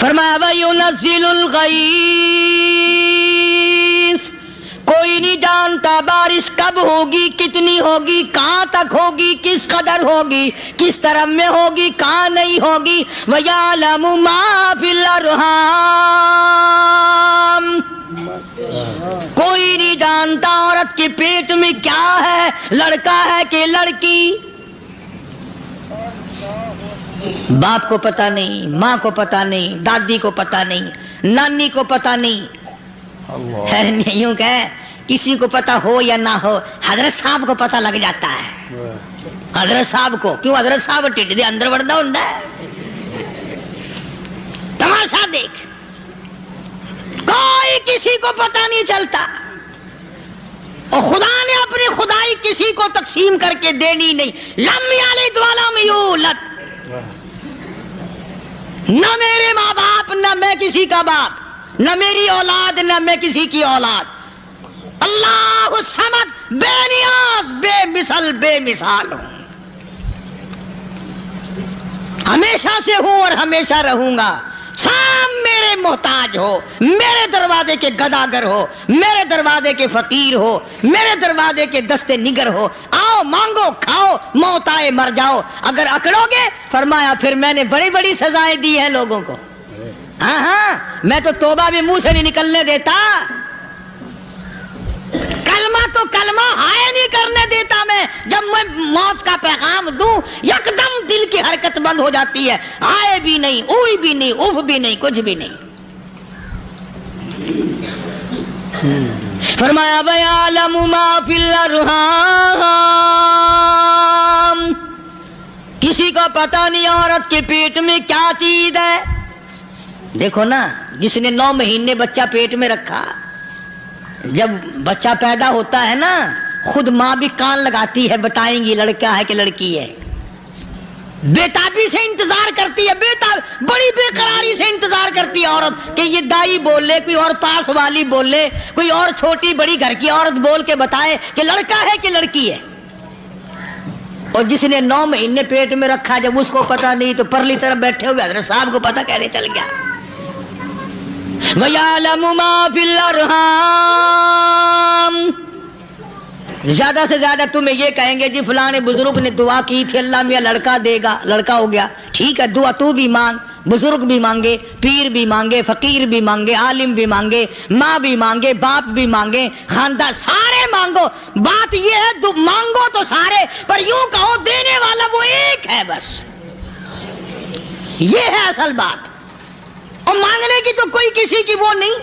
فرمایا وَيُنَزِّلُ الْغَيْثَ، کوئی نہیں جانتا بارش کب ہوگی، کتنی ہوگی، کہاں تک ہوگی، کس قدر ہوگی، کس طرح میں ہوگی، کہاں نہیں ہوگی۔ وَيَعْلَمُ مَا فِي الْأَرْحَامِ، کوئی نہیں جانتا عورت کے پیٹ میں کیا ہے، لڑکا ہے کہ لڑکی۔ باپ کو پتہ نہیں، ماں کو پتہ نہیں، دادی کو پتہ نہیں، نانی کو پتہ نہیں۔ یوں کہ کسی کو پتہ ہو یا نہ ہو، حضرت صاحب کو پتہ لگ جاتا ہے۔ حضرت صاحب کو کیوں؟ حضرت صاحب ٹھڈ دے اندر وڑدا ہوندا ہے۔ تماشا دیکھ، کوئی کسی کو پتہ نہیں چلتا، اور خدا نے اپنی خدائی کسی کو تقسیم کر کے دینی نہیں۔ لم یلد ولم یولد، نہ میرے ماں باپ، نہ میں کسی کا باپ، نہ میری اولاد، نہ میں کسی کی اولاد۔ اللہ الصمد، بے نیاز، بے مثل، بے مثال ہوں، ہمیشہ سے ہوں اور ہمیشہ رہوں گا۔ سام میرے محتاج ہو، میرے دروازے کے گداگر ہو، میرے دروازے کے فقیر ہو، میرے دروازے کے دستے نگر ہو، آؤ مانگو کھاؤ، موت آئے مر جاؤ۔ اگر اکڑو گے، فرمایا پھر میں نے بڑی بڑی سزائیں دی ہیں لوگوں کو۔ ہاں میں تو توبہ بھی منہ سے نہیں نکلنے دیتا، کلمہ ہائے نہیں کرنے دیتا میں۔ جب میں موت کا پیغام دوں یکدم دل کی حرکت بند ہو جاتی ہے، آئے بھی نہیں، اوئی بھی نہیں، اف بھی نہیں، کچھ بھی نہیں۔ فرمایا وَيَعْلَمُ مَا فِي الْأَرْحَامِ، کسی کو پتہ نہیں عورت کے پیٹ میں کیا چیز ہے۔ دیکھو نا، جس نے 9 مہینے بچہ پیٹ میں رکھا، جب بچہ پیدا ہوتا ہے نا، خود ماں بھی کان لگاتی ہے، بتائیں گی لڑکا ہے کہ لڑکی ہے۔ بےتابی سے انتظار کرتی ہے، بڑی بے قراری سے انتظار کرتی ہے عورت کہ یہ دائی بول لے، کوئی اور پاس والی بول لے، کوئی اور چھوٹی بڑی گھر کی عورت بول کے بتائے کہ لڑکا ہے کہ لڑکی ہے۔ اور جس نے 9 مہینے پیٹ میں رکھا، جب اس کو پتہ نہیں تو پرلی طرف بیٹھے ہوئے حضرت صاحب کو پتہ کیسے چل گیا؟ وَيَعْلَمُ مَا فِي الْأَرْحَامِ، زیادہ سے زیادہ تمہیں یہ کہیں گے جی فلاں بزرگ نے دعا کی تھی، اللہ میاں لڑکا دے گا، لڑکا ہو گیا، ٹھیک ہے، دعا تو بھی مانگ، بزرگ بھی مانگے، پیر بھی مانگے، فقیر بھی مانگے، عالم بھی مانگے، ماں بھی مانگے، باپ بھی مانگے، خاندان سارے مانگو۔ بات یہ ہے مانگو تو سارے، پر یوں کہو دینے والا وہ ایک ہے بس، یہ ہے اصل بات۔ اور مانگنے کی تو کوئی کسی کی وہ نہیں۔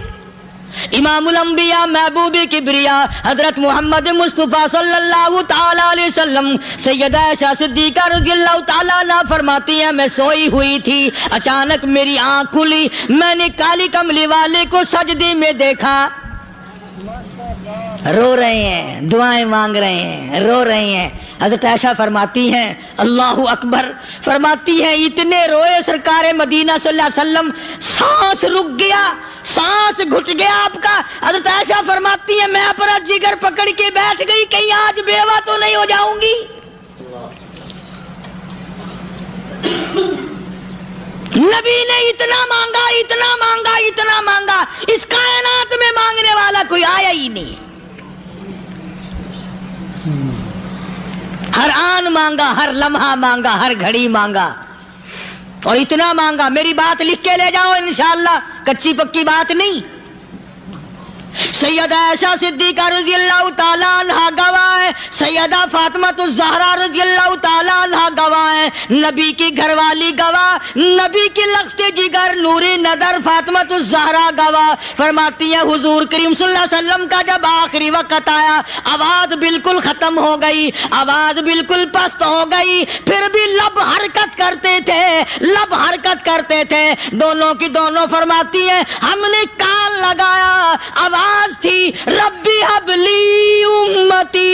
امام الانبیاء محبوب کبریا حضرت محمد مصطفیٰ صلی اللہ تعالی علیہ وسلم سیدہ عائشہ صدیقہ رضی اللہ تعالی عنہا فرماتی ہیں میں سوئی ہوئی تھی، اچانک میری آنکھ کھلی، میں نے کالی کملی والے کو سجدے میں دیکھا، رو رہے ہیں، دعائیں مانگ رہے ہیں، رو رہے ہیں۔ حضرت عائشہ فرماتی ہیں اللہ اکبر، فرماتی ہیں اتنے روئے سرکار مدینہ صلی اللہ علیہ وسلم، سانس رک گیا، سانس گھٹ گیا آپ کا۔ حضرت عائشہ فرماتی ہیں میں اپنا جگر پکڑ کے بیٹھ گئی، کہیں آج بیوہ تو نہیں ہو جاؤں گی۔ نبی نے اتنا مانگا اتنا مانگا اتنا مانگا، اس کائنات میں مانگنے والا کوئی آیا ہی نہیں۔ ہر آن مانگا، ہر لمحہ مانگا، ہر گھڑی مانگا، اور اتنا مانگا۔ میری بات لکھ کے لے جاؤ انشاءاللہ، کچی پکی بات نہیں۔ سیدہ عائشہ صدیقہ رضی اللہ تعالیٰ عنہا گواہ ہے، سیدہ فاطمہ الزہرا رضی اللہ تعالیٰ عنہا گواہ ہے، نبی کی گھر والی گواہ، نبی کی لخت جگر نوری نظر فاطمہ الزہرا گواہ، فرماتی ہے حضور کریم صلی اللہ علیہ وسلم کا جب آخری وقت آیا، آواز بالکل ختم ہو گئی، آواز بالکل پست ہو گئی، پھر بھی لب حرکت کرتے تھے، لب حرکت کرتے تھے، دونوں کی دونوں فرماتی ہیں ہم نے کان لگایا، آواز تھی ربی حبلی امتی،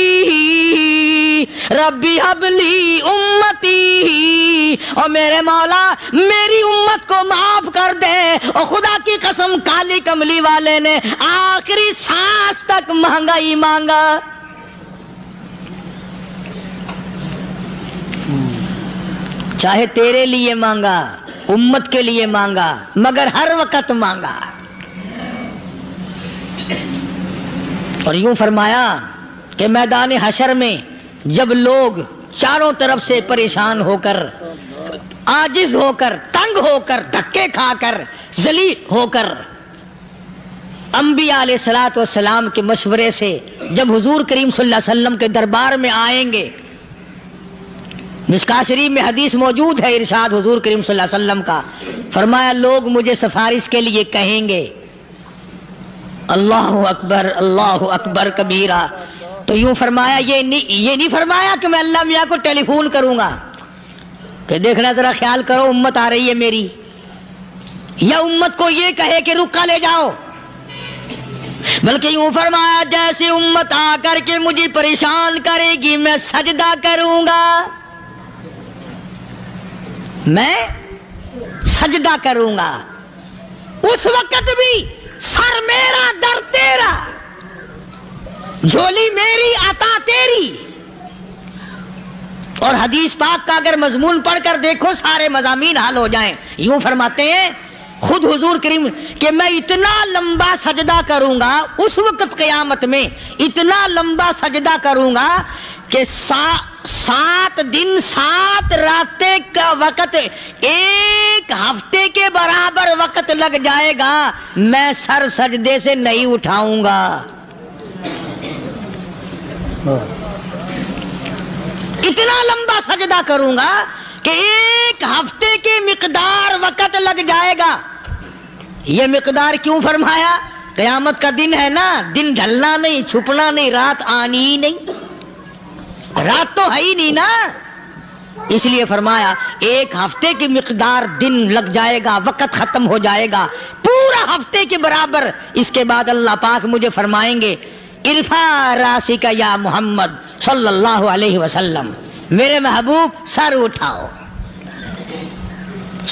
ربی حبلی امتی، اور میرے مولا میری امت کو معاف کر دے۔ اور خدا کی قسم کالی کملی والے نے آخری سانس تک مانگا ہی مانگا۔ چاہے تیرے لیے مانگا، امت کے لیے مانگا، مگر ہر وقت مانگا۔ اور یوں فرمایا کہ میدان حشر میں جب لوگ چاروں طرف سے پریشان ہو کر، عاجز ہو کر، تنگ ہو کر، دھکے کھا کر، ذلیل ہو کر، انبیاء علیہ الصلوۃ والسلام کے مشورے سے جب حضور کریم صلی اللہ علیہ وسلم کے دربار میں آئیں گے، مشکاۃ شریف میں حدیث موجود ہے، ارشاد حضور کریم صلی اللہ علیہ وسلم کا، فرمایا لوگ مجھے سفارش کے لیے کہیں گے اللہ اکبر کبیرہ، تو یوں فرمایا یہ نہیں فرمایا کہ میں اللہ میاں کو ٹیلی فون کروں گا کہ دیکھنا ذرا خیال کرو امت آ رہی ہے میری، یا امت کو یہ کہے کہ رکا لے جاؤ، بلکہ یوں فرمایا جیسے امت آ کر کے مجھے پریشان کرے گی میں سجدہ کروں گا، میں سجدہ کروں گا، اس وقت بھی سر میرا در تیرا، جھولی میری عطا تیری۔ اور حدیث پاک کا اگر مضمون پڑھ کر دیکھو سارے مضامین حل ہو جائیں۔ یوں فرماتے ہیں خود حضور کریم کہ میں اتنا لمبا سجدہ کروں گا اس وقت قیامت میں، اتنا لمبا سجدہ کروں گا کہ 7 دن 7 راتیں کا وقت 1 ہفتے کے برابر وقت لگ جائے گا، میں سر سجدے سے نہیں اٹھاؤں گا۔ اتنا لمبا سجدہ کروں گا کہ 1 ہفتے کے مقدار وقت لگ جائے گا۔ یہ مقدار کیوں فرمایا؟ قیامت کا دن ہے نا، دن ڈھلنا نہیں، چھپنا نہیں، رات آنی ہی نہیں، رات تو ہے ہی نہیں نا، اس لیے فرمایا 1 ہفتے کی مقدار دن لگ جائے گا، وقت ختم ہو جائے گا پورا ہفتے کے برابر۔ اس کے بعد اللہ پاک مجھے فرمائیں گے ارفع راسک یا محمد صلی اللہ علیہ وسلم، میرے محبوب سر اٹھاؤ،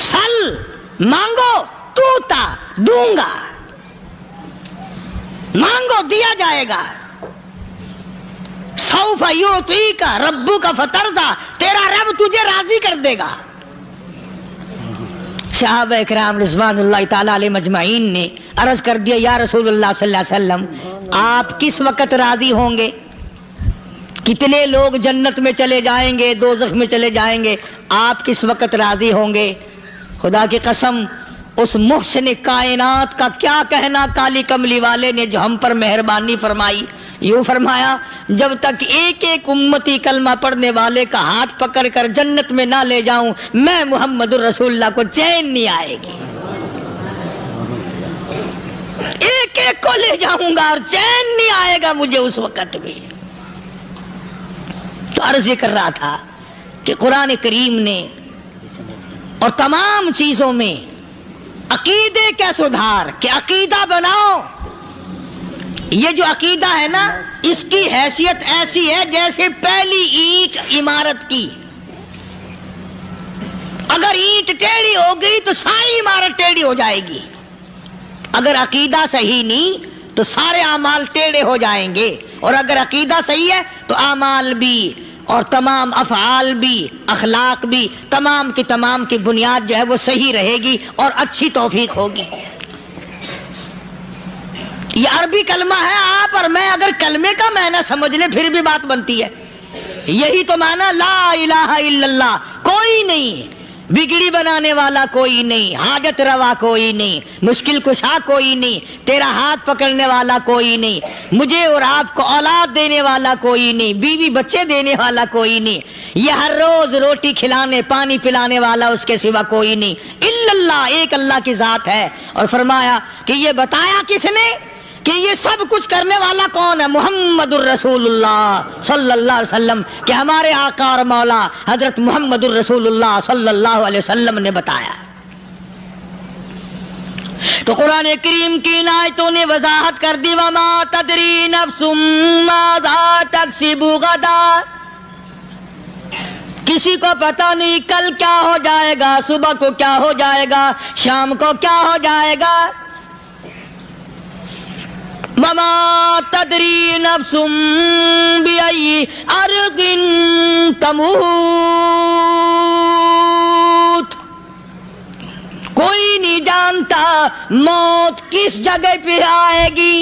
سل مانگو توتا دوں گا، مانگو دیا جائے گا، سوف یعطیک ربک فترضی، تیرا رب تجھے راضی کر دے گا۔ صحابہ اکرام رضوان اللہ تعالی علیہ مجمعین نے عرض کر دیا یا رسول اللہ صلی اللہ علیہ وسلم آپ کس وقت راضی ہوں گے؟ کتنے لوگ جنت میں چلے جائیں گے، دوزخ میں چلے جائیں گے، آپ کس وقت راضی ہوں گے؟ خدا کی قسم اس محسن کائنات کا کیا کہنا کالی کملی والے نے جو ہم پر مہربانی فرمائی۔ یوں فرمایا جب تک ایک ایک امتی کلمہ پڑھنے والے کا ہاتھ پکڑ کر جنت میں نہ لے جاؤں میں محمد الرسول اللہ کو چین نہیں آئے گی، ایک ایک کو لے جاؤں گا اور چین نہیں آئے گا مجھے اس وقت بھی۔ تو عرض یہ کر رہا تھا کہ قرآن کریم نے اور تمام چیزوں میں عقیدے کا سدھار کہ عقیدہ بناؤ، یہ جو عقیدہ ہے نا اس کی حیثیت ایسی ہے جیسے پہلی اینٹ عمارت کی، اگر اینٹ ٹیڑھی ہو گئی تو ساری عمارت ٹیڑھی ہو جائے گی، اگر عقیدہ صحیح نہیں تو سارے اعمال ٹیڑھے ہو جائیں گے، اور اگر عقیدہ صحیح ہے تو اعمال بھی اور تمام افعال بھی اخلاق بھی تمام کی بنیاد جو ہے وہ صحیح رہے گی اور اچھی توفیق ہوگی۔ یہ عربی کلمہ ہے، آپ اور میں اگر کلمے کا معنی سمجھ لیں پھر بھی بات بنتی ہے۔ یہی تو معنی لا الہ الا اللہ، کوئی نہیں بگڑی بنانے والا، کوئی نہیں حاجت روا، کوئی نہیں مشکل کشا، کوئی نہیں تیرا ہاتھ پکڑنے والا، کوئی نہیں مجھے اور آپ کو اولاد دینے والا، کوئی نہیں بیوی بچے دینے والا، کوئی نہیں یہ ہر روز روٹی کھلانے پانی پلانے والا اس کے سوا کوئی نہیں الا اللہ، ایک اللہ کی ذات ہے۔ اور فرمایا کہ یہ بتایا کس نے کہ یہ سب کچھ کرنے والا کون ہے؟ محمد الرسول اللہ صلی اللہ علیہ وسلم، کہ ہمارے آقا اور مولا حضرت محمد الرسول اللہ صلی اللہ علیہ وسلم نے بتایا۔ تو قرآن کریم کی آیتوں نے وضاحت کر دی، وما تدری نفس ماذا تکسب غدا، کسی کو پتہ نہیں کل کیا ہو جائے گا، صبح کو کیا ہو جائے گا، شام کو کیا ہو جائے گا۔ وما تدری نفس بأي أرض تموت، کوئی نہیں جانتا موت کس جگہ پہ آئے گی۔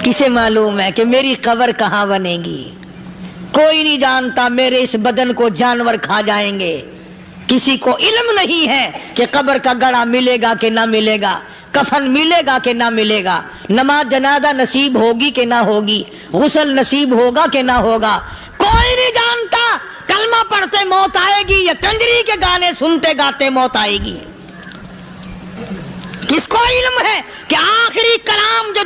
کسے معلوم ہے کہ میری قبر کہاں بنے گی؟ کوئی نہیں جانتا میرے اس بدن کو جانور کھا جائیں گے۔ کسی کو علم نہیں ہے کہ قبر کا گڑھا ملے گا کہ نہ ملے گا، کفن ملے گا کہ نہ ملے گا، نماز جنازہ نصیب ہوگی کہ نہ ہوگی، غسل نصیب ہوگا کہ نہ ہوگا، کوئی نہیں جانتا۔ کلمہ پڑھتے موت آئے گی یا کنجری کے گانے سنتے گاتے موت آئے گی؟ کس کو علم ہے کہ آخری کلام جو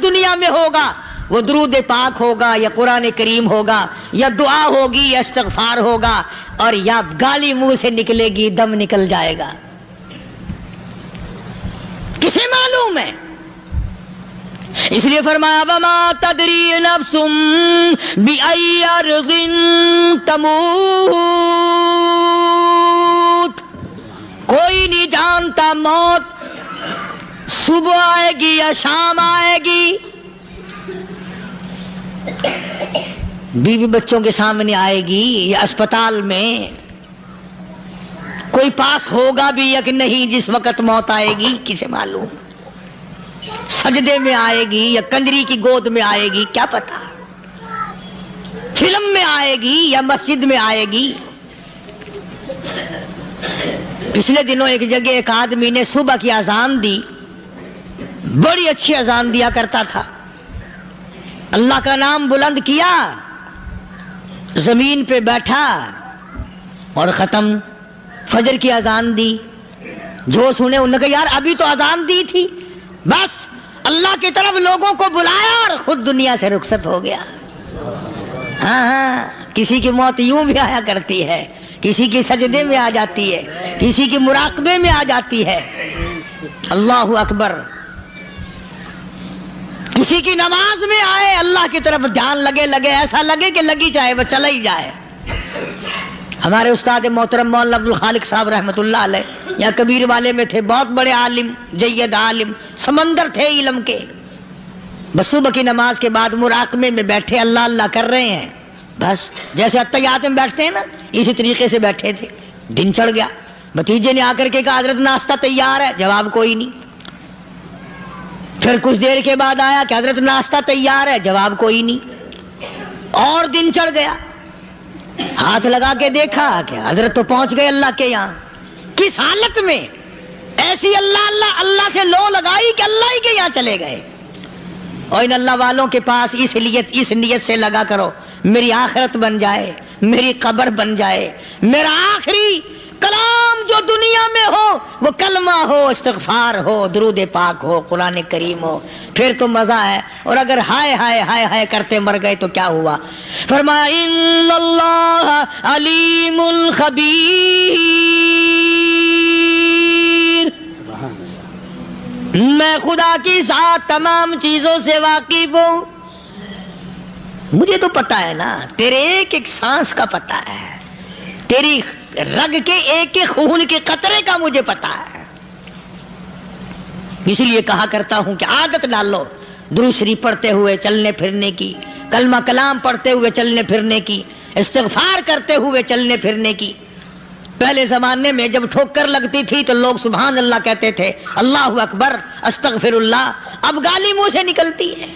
دنیا میں ہوگا وہ درود پاک ہوگا یا قرآن کریم ہوگا یا دعا ہوگی یا استغفار ہوگا، اور یا گالی منہ سے نکلے گی، دم نکل جائے گا؟ کسے معلوم ہے؟ اس لیے فرمایا وما تدری نفس بأي أرض تموت، کوئی نہیں جانتا موت صبح آئے گی یا شام آئے گی، بیوی بچوں کے سامنے آئے گی یا اسپتال میں، کوئی پاس ہوگا بھی یا کہ نہیں جس وقت موت آئے گی؟ کسے معلوم؟ سجدے میں آئے گی یا کنجری کی گود میں آئے گی؟ کیا پتا، فلم میں آئے گی یا مسجد میں آئے گی؟ پچھلے دنوں ایک جگہ ایک آدمی نے صبح کی اذان دی، بڑی اچھی اذان دیا کرتا تھا، اللہ کا نام بلند کیا، زمین پہ بیٹھا اور ختم۔ فجر کی اذان دی، جو سنے انہوں نے کہا یار ابھی تو اذان دی تھی، بس اللہ کی طرف لوگوں کو بلایا اور خود دنیا سے رخصت ہو گیا۔ ہاں کسی کی موت یوں بھی آیا کرتی ہے، کسی کی سجدے میں آ جاتی ہے، کسی کی مراقبے میں آ جاتی ہے۔ اللہ اکبر۔ کسی کی نماز میں آئے، اللہ کی طرف دھیان لگے ایسا لگے کہ لگی جائے وہ چلا ہی جائے۔ ہمارے استاد محترم مولانا عبد الخالق صاحب رحمۃ اللہ علیہ یا کبیر والے میں تھے، بہت بڑے عالم، جید عالم، سمندر تھے علم کے۔ بس صبح کی نماز کے بعد مراقبے میں بیٹھے اللہ اللہ کر رہے ہیں، بس جیسے اتحیات میں بیٹھتے ہیں نا اسی طریقے سے بیٹھے تھے۔ دن چڑھ گیا، بھتیجے نے آ کر کے کہا حضرت ناشتہ تیار ہے، جواب کوئی نہیں۔ پھر کچھ دیر کے بعد آیا کہ حضرت ناشتہ تیار ہے، جواب کوئی نہیں۔ اور دن چڑھ گیا، ہاتھ لگا کے دیکھا کہ حضرت تو پہنچ گئے اللہ کے یہاں۔ کس حالت میں؟ ایسی اللہ اللہ اللہ سے لو لگائی کہ اللہ ہی کے یہاں چلے گئے۔ اور ان اللہ والوں کے پاس اس نیت سے لگا کرو میری آخرت بن جائے، میری قبر بن جائے، میرا آخری کلام جو دنیا میں ہو وہ کلمہ ہو، استغفار ہو، درود پاک ہو، قرآن کریم ہو، پھر تو مزہ ہے۔ اور اگر ہائے ہائے ہائے ہائے کرتے مر گئے تو کیا ہوا؟ فرمایا ان اللہ علیم خبیر، میں خدا کی ذات تمام چیزوں سے واقف ہوں، مجھے تو پتا ہے نا، تیرے ایک ایک سانس کا پتا ہے، تیری رگ کے ایک ایک خون کے قطرے کا مجھے پتا ہے۔ اس لیے کہا کرتا ہوں کہ عادت ڈال لو درود شریف پڑھتے ہوئے چلنے پھرنے کی، کلمہ کلام پڑھتے ہوئے چلنے پھرنے کی، استغفار کرتے ہوئے چلنے پھرنے کی۔ پہلے زمانے میں جب ٹھوکر لگتی تھی تو لوگ سبحان اللہ کہتے تھے، اللہ اکبر، استغفر اللہ۔ اب گالی منہ سے نکلتی ہے،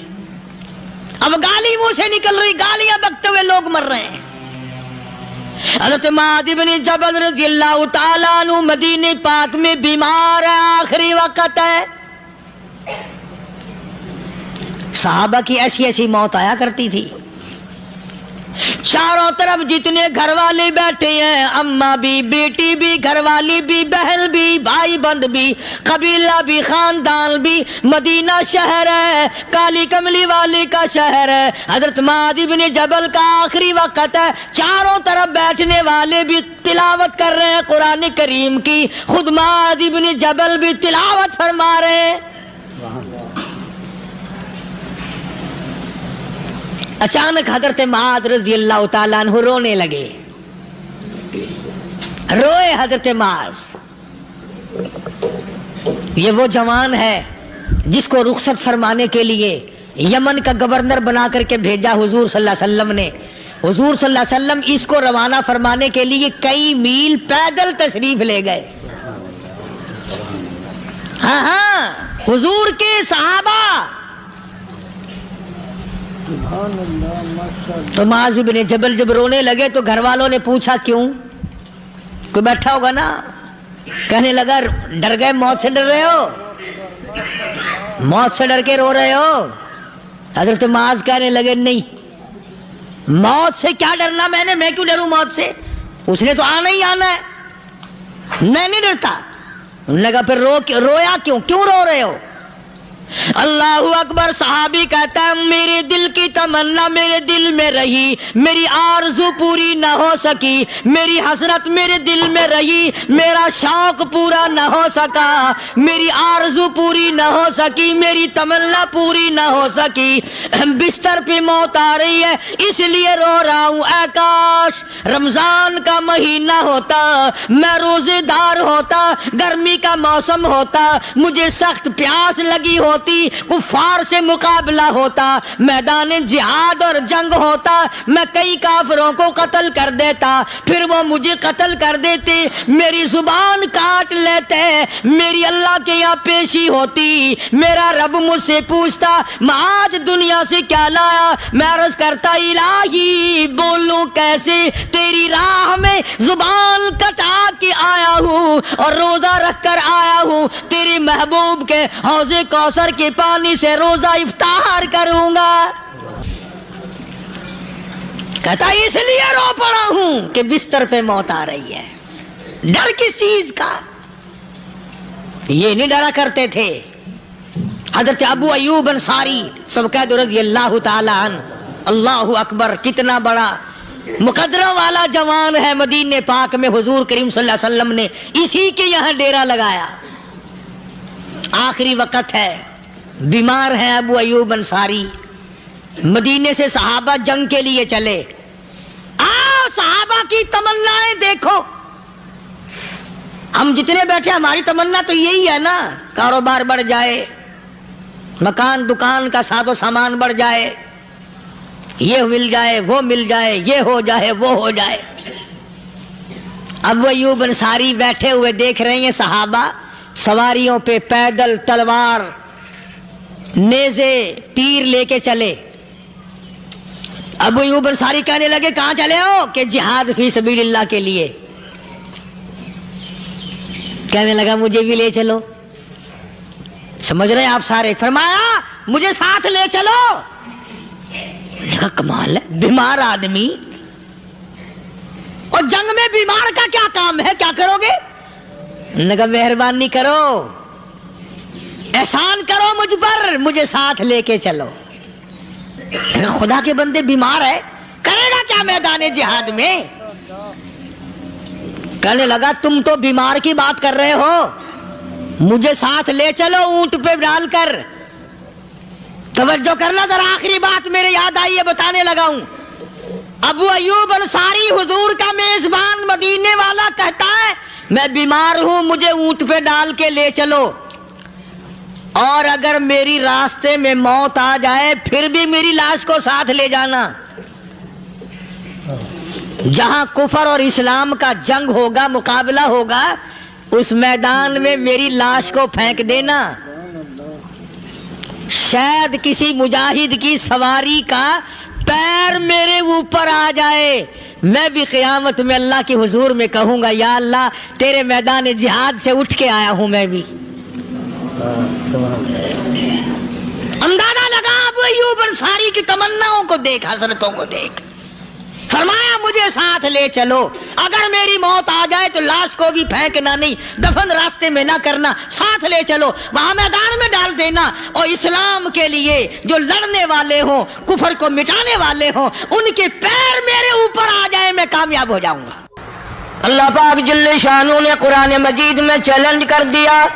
اب گالی منہ سے نکل رہی، گالیاں بکتے ہوئے لوگ مر رہے ہیں۔ حضرت معاذ بن جبل رضی اللہ تعالیٰ عنہ مدینہ پاک میں بیمار ہے، آخری وقت ہے۔ صحابہ کی ایسی ایسی موت آیا کرتی تھی، چاروں طرف جتنے گھر والے بیٹھے ہیں، اماں بھی، بیٹی بھی، گھر والی بھی، بہن بھی، بھائی بند بھی، قبیلہ بھی، خاندان بھی، مدینہ شہر ہے، کالی کملی والے کا شہر ہے۔ حضرت معاذ بن جبل کا آخری وقت ہے، چاروں طرف بیٹھنے والے بھی تلاوت کر رہے ہیں قرآن کریم کی، خود معاذ بن جبل بھی تلاوت فرما رہے ہیں۔ اچانک حضرت معاذ رضی اللہ تعالیٰ عنہ رونے لگے، روئے حضرت معاذ۔ یہ وہ جوان ہے جس کو رخصت فرمانے کے لیے یمن کا گورنر بنا کر کے بھیجا حضور صلی اللہ علیہ وسلم نے۔ حضور صلی اللہ علیہ وسلم اس کو روانہ فرمانے کے لیے کئی میل پیدل تشریف لے گئے۔ ہاں حضور کے صحابہ۔ تو معاذ بن جبل جب رونے لگے تو گھر والوں نے پوچھا کیوں؟ کوئی بیٹھا ہوگا نا، کہنے لگا ڈر گئے، موت سے ڈر رہے ہو، موت سے ڈر کے رو رہے ہو؟ حضرت معاذ کہنے لگے نہیں، موت سے کیا ڈرنا، میں کیوں ڈروں موت سے، اس نے تو آنا ہی آنا ہے، میں نہیں ڈرتا۔ انہوں نے کہا پھر رویا کیوں رو رہے ہو؟ اللہ اکبر۔ صحابی کہتا ہے میرے دل کی تمنا میرے دل میں رہی، میری آرزو پوری نہ ہو سکی، میری حسرت میرے دل میں رہی، میرا شوق پورا نہ ہو سکا، میری آرزو پوری نہ ہو سکی، میری تمنا پوری نہ ہو سکی، بستر پہ موت آ رہی ہے اس لیے رو رہا ہوں۔ اے کاش رمضان کا مہینہ ہوتا، میں روزے دار ہوتا، گرمی کا موسم ہوتا، مجھے سخت پیاس لگی ہوتی، کفار سے مقابلہ ہوتا، میدان جہاد اور جنگ ہوتا، میں کئی کافروں کو قتل کر دیتا، پھر وہ مجھے قتل کر دیتے، میری زبان کاٹ لیتے، میری اللہ کے یہاں پیشی ہوتی، میرا رب مجھ سے پوچھتا میں آج دنیا سے کیا لایا، میں عرض کرتا الہی بولوں کیسے، تیری راہ میں زبان کٹا کے آیا ہوں اور روزہ رکھ کر آیا ہوں، تیرے محبوب کے حوض کوثر کے پانی سے روزہ افطار کروں گا۔ کہتا اس لیے رو پڑا ہوں کہ بستر پہ موت آ رہی ہے۔ ڈر کس چیز کا؟ یہ نہیں ڈرا کرتے تھے۔ حضرت ابو ایوب انصاری سب قید رضی اللہ تعالی عنہ، اللہ اکبر، کتنا بڑا مقدرہ والا جوان ہے۔ مدینہ پاک میں حضور کریم صلی اللہ علیہ وسلم نے اسی کے یہاں ڈیرا لگایا۔ آخری وقت ہے، بیمار ہیں ابو ایوب انصاری۔ مدینے سے صحابہ جنگ کے لیے چلے۔ آؤ صحابہ کی تمنائیں دیکھو، ہم جتنے بیٹھے ہماری تمنا تو یہی ہے نا، کاروبار بڑھ جائے، مکان دکان کا ساز و سامان بڑھ جائے، یہ مل جائے وہ مل جائے، یہ ہو جائے وہ ہو جائے۔ ابو ایوب انصاری بیٹھے ہوئے دیکھ رہے ہیں صحابہ سواریوں پہ پیدل، تلوار، نیزے، تیر لے کے چلے۔ ابو ایوب انصاری کہنے لگے کہاں چلے ہو؟ کہ جہاد فی سبیل اللہ کے لیے۔ کہنے لگا مجھے بھی لے چلو۔ سمجھ رہے ہیں آپ سارے؟ فرمایا مجھے ساتھ لے چلو۔ کہا کمال ہے، بیمار آدمی اور جنگ میں بیمار کا کیا کام ہے، کیا کرو گے؟ نے کہا مہربانی کرو، احسان کرو مجھ پر، مجھے ساتھ لے کے چلو۔ خدا کے بندے بیمار ہے، کرے گا کیا میدان جہاد میں؟ کہنے لگا تم تو بیمار کی بات کر رہے ہو، مجھے ساتھ لے چلو اونٹ پہ ڈال کر۔ توجہ کرنا ذرا، آخری بات میرے یاد آئی ہے، بتانے لگا ہوں۔ ابو ایوب انصاری حضور کا میزبان مدینے والا کہتا ہے میں بیمار ہوں، مجھے اونٹ پہ ڈال کے لے چلو۔ اور اگر میری راستے میں موت آ جائے پھر بھی میری لاش کو ساتھ لے جانا. جہاں کفر اور اسلام کا جنگ ہوگا، مقابلہ ہوگا، اس میدان میں میری لاش کو پھینک دینا. شاید کسی مجاہد کی سواری کا پیر میرے اوپر آ جائے، میں بھی قیامت میں اللہ کے حضور میں کہوں گا یا اللہ تیرے میدان جہاد سے اٹھ کے آیا ہوں میں بھی. اندازہ لگا ابو ایوب انصاری کی تمناؤں کو دیکھ، حضرتوں کو دیکھ. فرمایا مجھے ساتھ لے چلو، اگر میری موت آ جائے تو لاش کو بھی پھینکنا نہیں، دفن راستے میں نہ کرنا، ساتھ لے چلو، وہاں میدان میں ڈال دینا، اور اسلام کے لیے جو لڑنے والے ہوں، کفر کو مٹانے والے ہوں، ان کے پیر میرے اوپر آ جائے میں کامیاب ہو جاؤں گا. اللہ پاک جل شانہ نے قرآن مجید میں چیلنج کر دیا،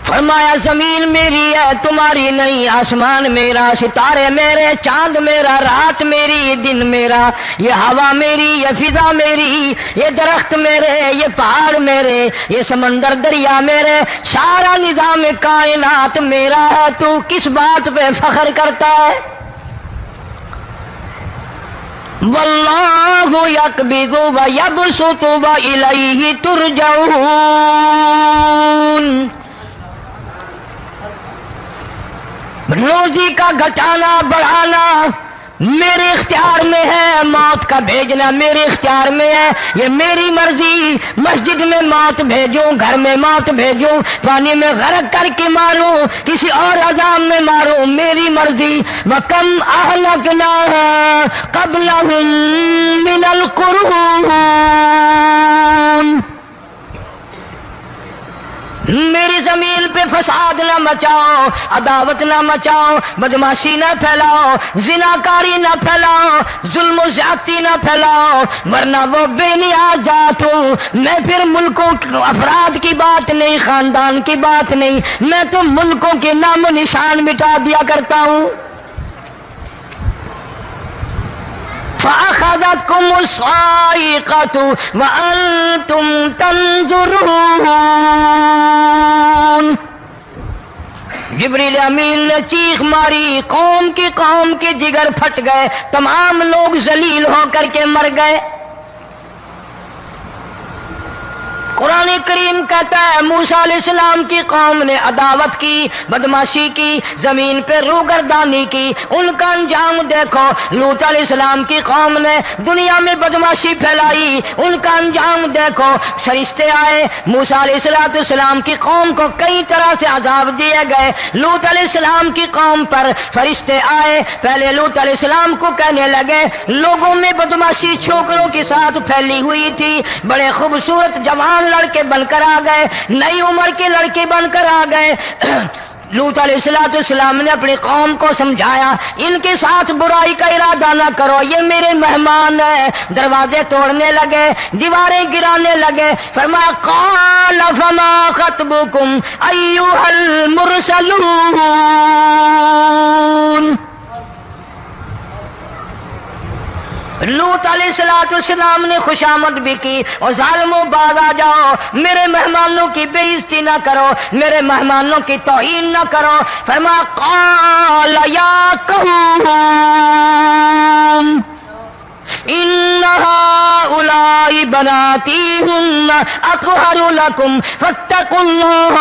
فرمایا زمین میری ہے تمہاری نہیں، آسمان میرا، ستارے میرے، چاند میرا، رات میری، دن میرا، یہ ہوا میری، یہ فضا میری، یہ درخت میرے، یہ پہاڑ میرے، یہ سمندر دریا میرے، سارا نظام کائنات میرا ہے. تو کس بات پہ فخر کرتا ہے؟ واللہ یقبض ویبسط والیہ ترجعون. روزی کا گھٹانا بڑھانا میرے اختیار میں ہے، موت کا بھیجنا میرے اختیار میں ہے، یہ میری مرضی. مسجد میں موت بھیجوں، گھر میں موت بھیجوں، پانی میں غرق کر کے ماروں، کسی اور عذاب میں ماروں، میری مرضی. وَكَمْ أَهْلَكْنَا قَبْلَهُمْ مِنَ الْقُرُونِ. میری زمین پہ فساد نہ مچاؤ، عداوت نہ مچاؤ، بدماشی نہ پھیلاؤ، زناکاری نہ پھیلاؤ، ظلم و زیادتی نہ پھیلاؤ، ورنہ وہ بے نیاز ذات ہوں. میں پھر ملکوں افراد کی بات نہیں، خاندان کی بات نہیں، میں تو ملکوں کے نام و نشان مٹا دیا کرتا ہوں. فَأَخَذَتْكُمُ الصَّاعِقَةُ وَأَنْتُمْ تَنْظُرُونَ. جبریل امین نے چیخ ماری، قوم کے جگر پھٹ گئے، تمام لوگ ذلیل ہو کر کے مر گئے. قرآن کریم کہتا ہے موسیٰ علیہ السلام کی قوم نے عداوت کی، بدماشی کی، زمین پہ روگردانی کی. ان کا انجام دیکھو. لوط علیہ السلام کی قوم نے دنیا میں بدماشی پھیلائی، ان کا انجام دیکھو. فرشتے آئے، موسیٰ علیہ السلام کی قوم کو کئی طرح سے عذاب دیے گئے. لوط علیہ السلام کی قوم پر فرشتے آئے، پہلے لوط علیہ السلام کو کہنے لگے، لوگوں میں بدماشی چھوکروں کے ساتھ پھیلی ہوئی تھی، بڑے خوبصورت جوان لڑکے بن کر آ گئے، نئی عمر کے لڑکے بن کر آ گئے. لوط علیہ السلام نے اپنی قوم کو سمجھایا، ان کے ساتھ برائی کا ارادہ نہ کرو، یہ میرے مہمان ہیں. دروازے توڑنے لگے، دیواریں گرانے لگے. فرمایا قال فما خطبكم ایھا المرسلون. لوط علیہ السلام نے خوشامد بھی کی، اور ظالموں باز آ جاؤ، میرے مہمانوں کی بے عزتی نہ کرو، میرے مہمانوں کی توہین نہ کرو. فرمایا قال یا قوم ان هؤلاء بناتی ہن اطہر لکم فاتقوا اللہ.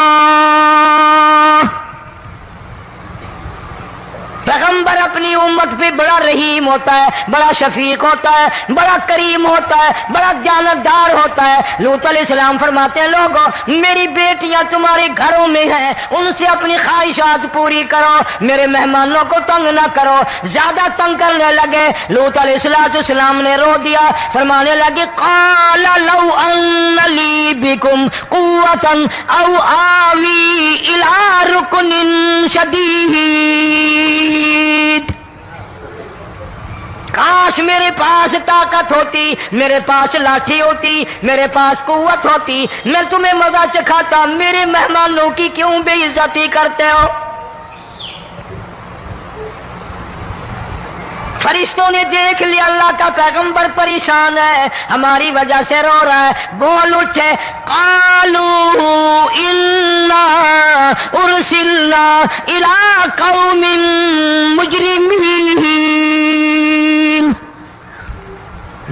پیغمبر اپنی امت پہ بڑا رحیم ہوتا ہے، بڑا شفیق ہوتا ہے، بڑا کریم ہوتا ہے، بڑا دیانتدار ہوتا ہے. لوط علیہ السلام فرماتے ہیں لوگوں میری بیٹیاں تمہارے گھروں میں ہیں، ان سے اپنی خواہشات پوری کرو، میرے مہمانوں کو تنگ نہ کرو. زیادہ تنگ کرنے لگے. لوط علیہ السلام نے رو دیا، فرمانے لگے قال لو ان لی بکم قوۃ او آوی الی رکن شدید. کاش میرے پاس طاقت ہوتی، میرے پاس لاٹھی ہوتی، میرے پاس قوت ہوتی، میں تمہیں مزہ چکھاتا. میرے مہمانوں کی کیوں بے عزتی کرتے ہو؟ فرشتوں نے دیکھ لیا اللہ کا پیغمبر پریشان ہے، ہماری وجہ سے رو رہا ہے. بول اٹھے قالوا انا ارسلنا الی قوم مجرمین۔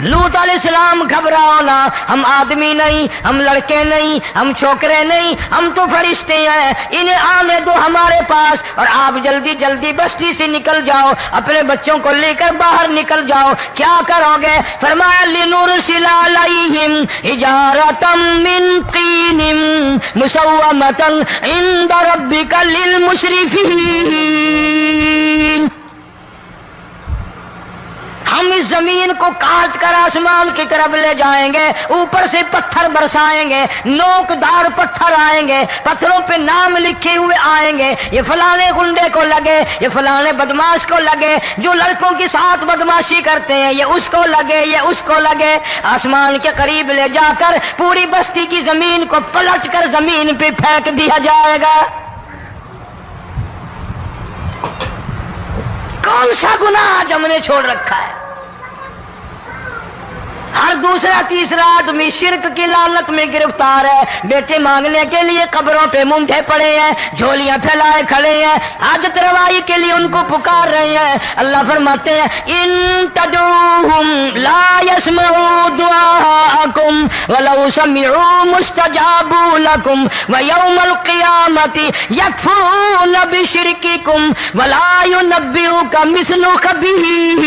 لوط علیہ السلام گھبراؤ نہ، ہم آدمی نہیں، ہم لڑکے نہیں، ہم چھوکرے نہیں، ہم تو فرشتے ہیں، انہیں آنے دو ہمارے پاس، اور آپ جلدی جلدی بستی سے نکل جاؤ، اپنے بچوں کو لے کر باہر نکل جاؤ۔ کیا کرو گے؟ فرمایا لنرسل علیہم حجارۃ من طین مسومۃ عند ربک للمسرفین۔ ہم اس زمین کو کاٹ کر آسمان کی طرف لے جائیں گے، اوپر سے پتھر برسائیں گے، نوکدار پتھر آئیں گے، پتھروں پہ نام لکھے ہوئے آئیں گے، یہ فلانے گنڈے کو لگے، یہ فلانے بدماش کو لگے، جو لڑکوں کے ساتھ بدماشی کرتے ہیں یہ اس کو لگے، یہ اس کو لگے۔ آسمان کے قریب لے جا کر پوری بستی کی زمین کو پلٹ کر زمین پہ پھینک دیا جائے گا۔ کون سا گناہ آج ہم نے چھوڑ رکھا ہے؟ ہر دوسرا تیسرا آدمی شرک کی لعنت میں گرفتار ہے، بیٹے مانگنے کے لیے قبروں پہ مونڈے پڑے ہیں، جھولیاں پھیلائے کھڑے ہیں، حاجت روائی کے لیے ان کو پکار رہے ہیں۔ اللہ فرماتے ہیں ان تدعوہم لا يسمعوا دعاءکم ولو سمعوا مستجابوا لکم ویوم القیامۃ یکفرون بشرککم ولا ینبئک مثل خبیر۔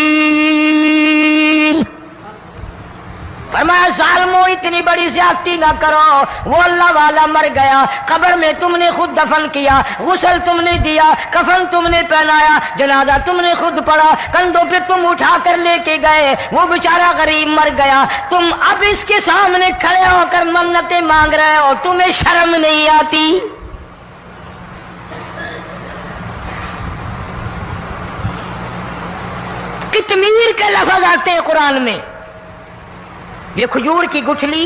فرمایا ظالمو اتنی بڑی زیادتی نہ کرو، وہ اللہ والا مر گیا، قبر میں تم نے خود دفن کیا، غسل تم نے دیا، کفن تم نے پہنایا، جنازہ تم نے خود پڑھا، کندھوں پہ تم اٹھا کر لے کے گئے، وہ بیچارہ غریب مر گیا، تم اب اس کے سامنے کھڑے ہو کر منتیں مانگ رہے ہو، تمہیں شرم نہیں آتی؟ کتمیر کے لفظ آتے ہیں قرآن میں۔ یہ کھجور کی گٹھلی،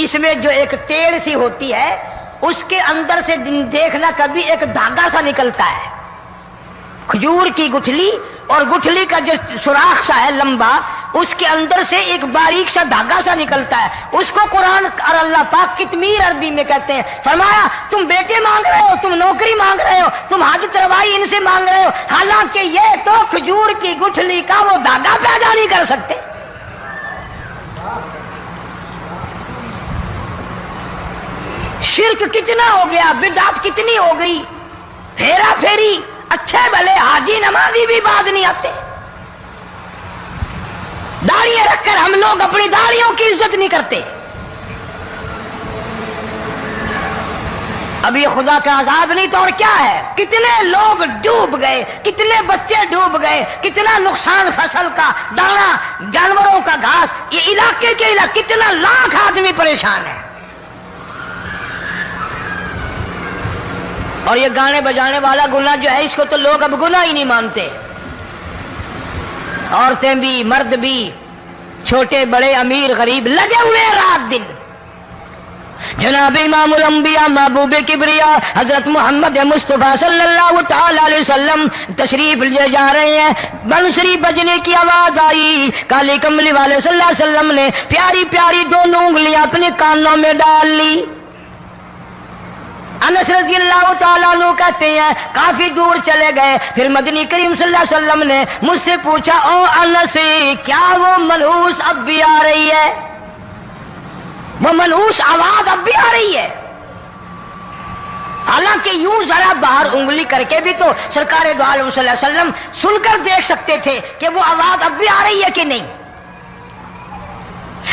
اس میں جو ایک تیل سی ہوتی ہے، اس کے اندر سے دیکھنا کبھی ایک دھاگا سا نکلتا ہے۔ کھجور کی گٹھلی، اور گٹھلی کا جو سوراخ سا ہے لمبا، اس کے اندر سے ایک باریک سا دھاگا سا نکلتا ہے، اس کو قرآن اور اللہ پاک کتمیر عربی میں کہتے ہیں۔ فرمایا تم بیٹے مانگ رہے ہو، تم نوکری مانگ رہے ہو، تم حاجت روائی ان سے مانگ رہے ہو، حالانکہ یہ تو کھجور کی گٹھلی کا وہ دھاگا پیدا نہیں کر سکتے۔ شرک کتنا ہو گیا، بدعت کتنی ہو گئی، ہیرا پھیری، اچھے بھلے حاجی نمازی بھی بعد نہیں آتے۔ داڑیاں رکھ کر ہم لوگ اپنی داڑیوں کی عزت نہیں کرتے۔ اب یہ خدا کا عذاب نہیں تو اور کیا ہے؟ کتنے لوگ ڈوب گئے، کتنے بچے ڈوب گئے، کتنا نقصان فصل کا، دانا، جانوروں کا گھاس، یہ علاقے کے علاقے کتنا لاکھ آدمی پریشان ہے۔ اور یہ گانے بجانے والا گناہ جو ہے، اس کو تو لوگ اب گناہ ہی نہیں مانتے، عورتیں بھی مرد بھی، چھوٹے بڑے امیر غریب لگے ہوئے رات دن۔ جناب امام الانبیاء محبوب کبریا حضرت محمد مصطفیٰ صلی اللہ تعالی علیہ وسلم تشریف لے جا رہے ہیں، بنسری بجنے کی آواز آئی، کالی کملی والے صلی اللہ علیہ وسلم نے پیاری پیاری دونوں انگلیاں اپنے کانوں میں ڈال لی۔ انس رضی اللہ تعالیٰ عنہ کہتے ہیں کافی دور چلے گئے، پھر مدنی کریم صلی اللہ علیہ وسلم نے مجھ سے پوچھا او انس کیا وہ منحوس اب بھی آ رہی ہے؟ وہ منحوس آواز اب بھی آ رہی ہے؟ حالانکہ یوں ذرا باہر انگلی کر کے بھی تو سرکار دو عالم صلی اللہ علیہ وسلم سن کر دیکھ سکتے تھے کہ وہ آواز اب بھی آ رہی ہے کہ نہیں،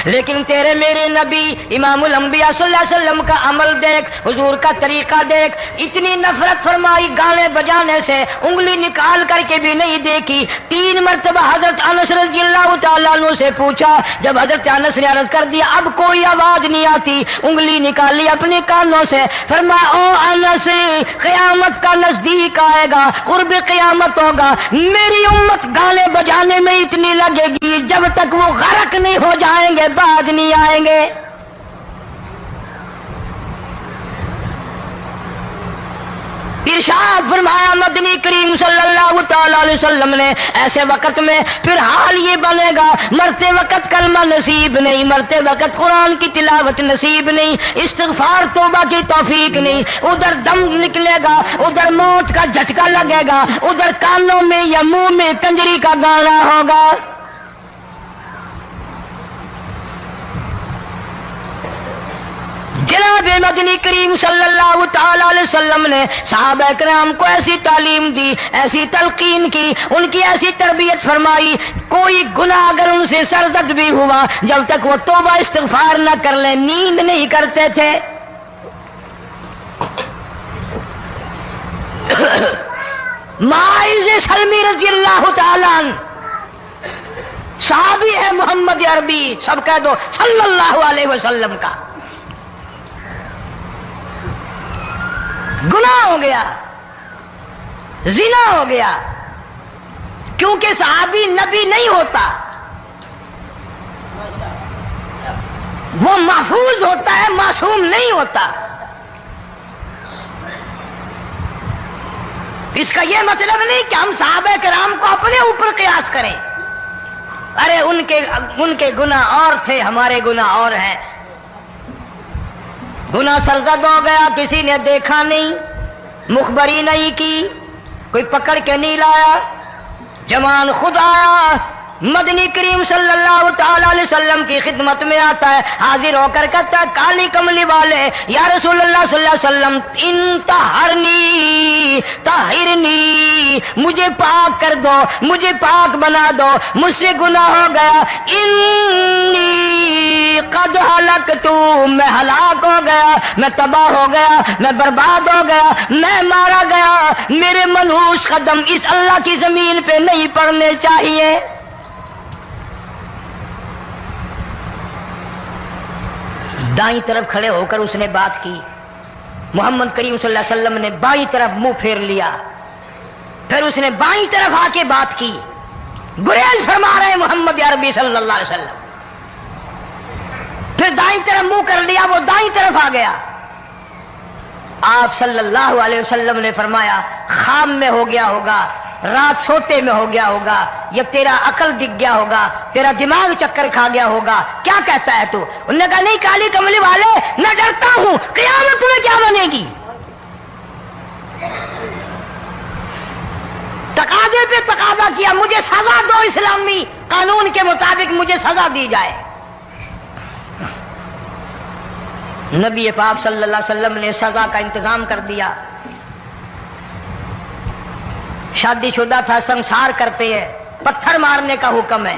لیکن تیرے میرے نبی امام الانبیاء صلی اللہ علیہ وسلم کا عمل دیکھ، حضور کا طریقہ دیکھ، اتنی نفرت فرمائی گانے بجانے سے، انگلی نکال کر کے بھی نہیں دیکھی۔ 3 مرتبہ حضرت انس رضی اللہ تعالیٰ عنہ سے پوچھا، جب حضرت انس نے عرض کر دیا اب کوئی آواز نہیں آتی، انگلی نکالی اپنے کانوں سے، فرمایا او انس قیامت کا نزدیک آئے گا، قرب قیامت ہوگا، میری امت گانے بجانے میں اتنی لگے گی جب تک وہ غرق نہیں ہو جائیں گے بعد نہیں آئیں گے۔ ارشاد فرمایا مدنی کریم صلی اللہ تعالی علیہ وسلم نے ایسے وقت میں پھر حال یہ بنے گا، مرتے وقت کلمہ نصیب نہیں، مرتے وقت قرآن کی تلاوت نصیب نہیں، استغفار توبہ کی توفیق نہیں، ادھر دم نکلے گا، ادھر موت کا جھٹکا لگے گا، ادھر کانوں میں یا منہ میں کنجری کا گانا ہوگا۔ جناب مدنی کریم صلی اللہ تعالی علیہ وسلم نے صحابہ کرام کو ایسی تعلیم دی، ایسی تلقین کی، ان کی ایسی تربیت فرمائی، کوئی گناہ اگر ان سے سرزد بھی ہوا جب تک وہ توبہ استغفار نہ کر لیں نیند نہیں کرتے تھے۔ معاذ سلمی رضی اللہ تعالی عنہ صحابی ہے محمد عربی، سب کہہ دو صلی اللہ علیہ وسلم کا، گناہ ہو گیا، زنا ہو گیا، کیونکہ صحابی نبی نہیں ہوتا، وہ محفوظ ہوتا ہے، معصوم نہیں ہوتا۔ اس کا یہ مطلب نہیں کہ ہم صحابہ کرام کو اپنے اوپر قیاس کریں، ارے ان کے گناہ اور تھے، ہمارے گناہ اور ہیں۔ گناہ سرزد ہو گیا، کسی نے دیکھا نہیں، مخبری نہیں کی، کوئی پکڑ کے نہیں لایا، جوان خود آیا، مدنی کریم صلی اللہ تعالی علیہ وسلم کی خدمت میں آتا ہے، حاضر ہو کر کہتا ہے کالی کملی والے یا رسول اللہ صلی اللہ علیہ وسلم انتہرنی طہرنی، مجھے پاک کر دو، مجھے پاک بنا دو، مجھ سے گناہ ہو گیا، انی قد ہلکت، میں ہلاک ہو گیا، میں تباہ ہو گیا، میں برباد ہو گیا، میں مارا گیا، میرے منحوس قدم اس اللہ کی زمین پہ نہیں پڑنے چاہیے۔ دائیں طرف کھڑے ہو کر اس نے بات کی، محمد کریم صلی اللہ علیہ وسلم نے بائیں طرف منہ پھیر لیا، پھر اس نے بائیں طرف آ کے بات کی، گریز فرما رہے محمد عربی صلی اللہ علیہ وسلم، پھر دائیں طرف منہ کر لیا، وہ دائیں طرف آ گیا۔ آپ صلی اللہ علیہ وسلم نے فرمایا خام میں ہو گیا ہوگا، رات سوتے میں ہو گیا ہوگا، یا تیرا عقل دکھ گیا ہوگا، تیرا دماغ چکر کھا گیا ہوگا، کیا کہتا ہے تو؟ انہوں نے کہا نہیں کالی کملی والے، میں ڈرتا ہوں قیامت میں کیا بنے گی، تقاضے پہ تقاضا کیا، مجھے سزا دو، اسلامی قانون کے مطابق مجھے سزا دی جائے۔ نبی پاک صلی اللہ علیہ وسلم نے سزا کا انتظام کر دیا۔ شادی شدہ تھا، سنسار کرتے ہیں، پتھر مارنے کا حکم ہے۔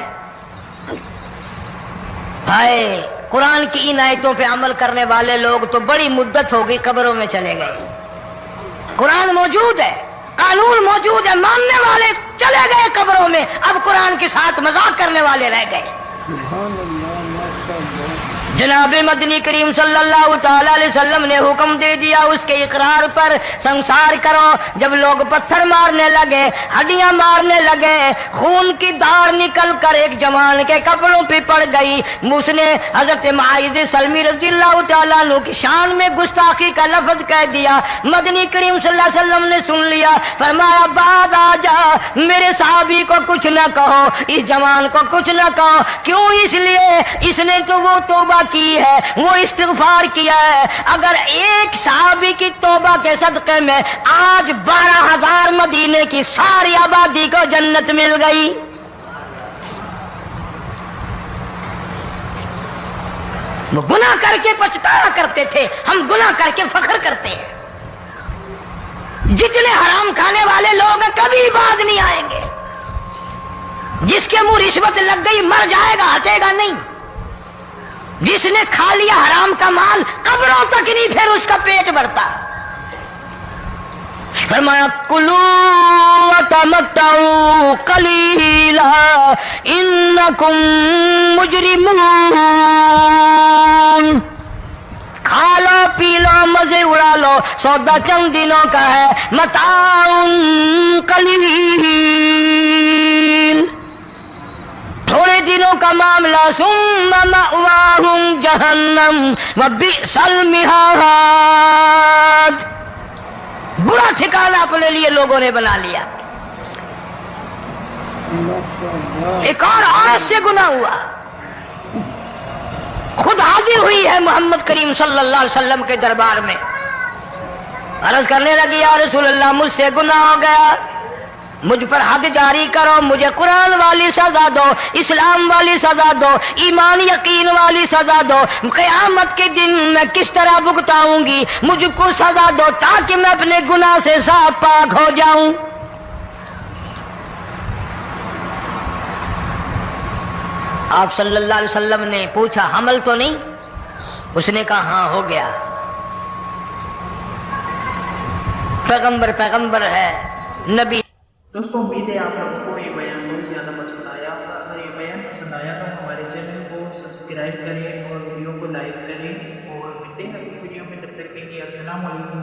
ہائے قرآن کی ان آیتوں پہ عمل کرنے والے لوگ تو بڑی مدت ہو گئی قبروں میں چلے گئے۔ قرآن موجود ہے، قانون موجود ہے، ماننے والے چلے گئے قبروں میں، اب قرآن کے ساتھ مذاق کرنے والے رہ گئے۔ جناب مدنی کریم صلی اللہ تعالی علیہ وسلم نے حکم دے دیا اس کے اقرار پر سنسار کرو۔ جب لوگ پتھر مارنے لگے، ہڈیاں مارنے لگے، خون کی دھار نکل کر ایک جوان کے کپڑوں پہ پڑ گئی، اس نے حضرت معاذ سلمی رضی اللہ تعالیٰ عنہ کی شان میں گستاخی کا لفظ کہہ دیا۔ مدنی کریم صلی اللہ علیہ وسلم نے سن لیا، فرمایا بعد آ جا، میرے صحابی کو کچھ نہ کہو، اس جوان کو کچھ نہ کہو۔ کیوں؟ اس لیے اس نے تو وہ توبہ کی ہے، وہ استغفار کیا ہے۔ اگر ایک صحابی کی توبہ کے صدقے میں آج 12,000 مدینے کی ساری آبادی کو جنت مل گئی۔ وہ گناہ کر کے پچھتایا کرتے تھے، ہم گناہ کر کے فخر کرتے ہیں۔ جتنے حرام کھانے والے لوگ کبھی بعد نہیں آئیں گے۔ جس کے منہ رشوت لگ گئی مر جائے گا، ہٹے گا نہیں۔ جس نے کھا لیا حرام کا مال قبروں تک نہیں پھر اس کا پیٹ بھرتا۔ فرمایا کلوا وتمتعوا قلیلا انکم مجرمون، کھا لو پی لو مزے اڑا لو، سودا چند دنوں کا ہے، متاع قلیل، تھوڑے دنوں کا معاملہ، ثم مأواہم جہنم وبئس المہاد، برا ٹھکانہ ٹھکانہ اپنے لیے لوگوں نے بنا لیا. ایک اور عورت سے گناہ ہوا، خود حاضر ہوئی ہے محمد کریم صلی اللہ علیہ وسلم کے دربار میں، عرض کرنے لگی یا رسول اللہ مجھ سے گناہ ہو گیا، مجھ پر حد جاری کرو، مجھے قرآن والی سزا دو، اسلام والی سزا دو، ایمان یقین والی سزا دو، قیامت کے دن میں کس طرح بھگتاؤں گی، مجھ کو سزا دو تاکہ میں اپنے گناہ سے صاف پاک ہو جاؤں. آپ صلی اللہ علیہ وسلم نے پوچھا حمل تو نہیں؟ اس نے کہا ہاں ہو گیا. پیغمبر ہے نبی. دوستوں امید ہے آپ لوگوں کو یہ بیان بہت زیادہ پسند آیا. اگر یہ بیان پسند آیا تو ہمارے چینل کو سبسکرائب کریں اور ویڈیو کو لائک کریں، اور ملتے ہیں اگلی ویڈیو میں. تب تک کے لیے السلام علیکم.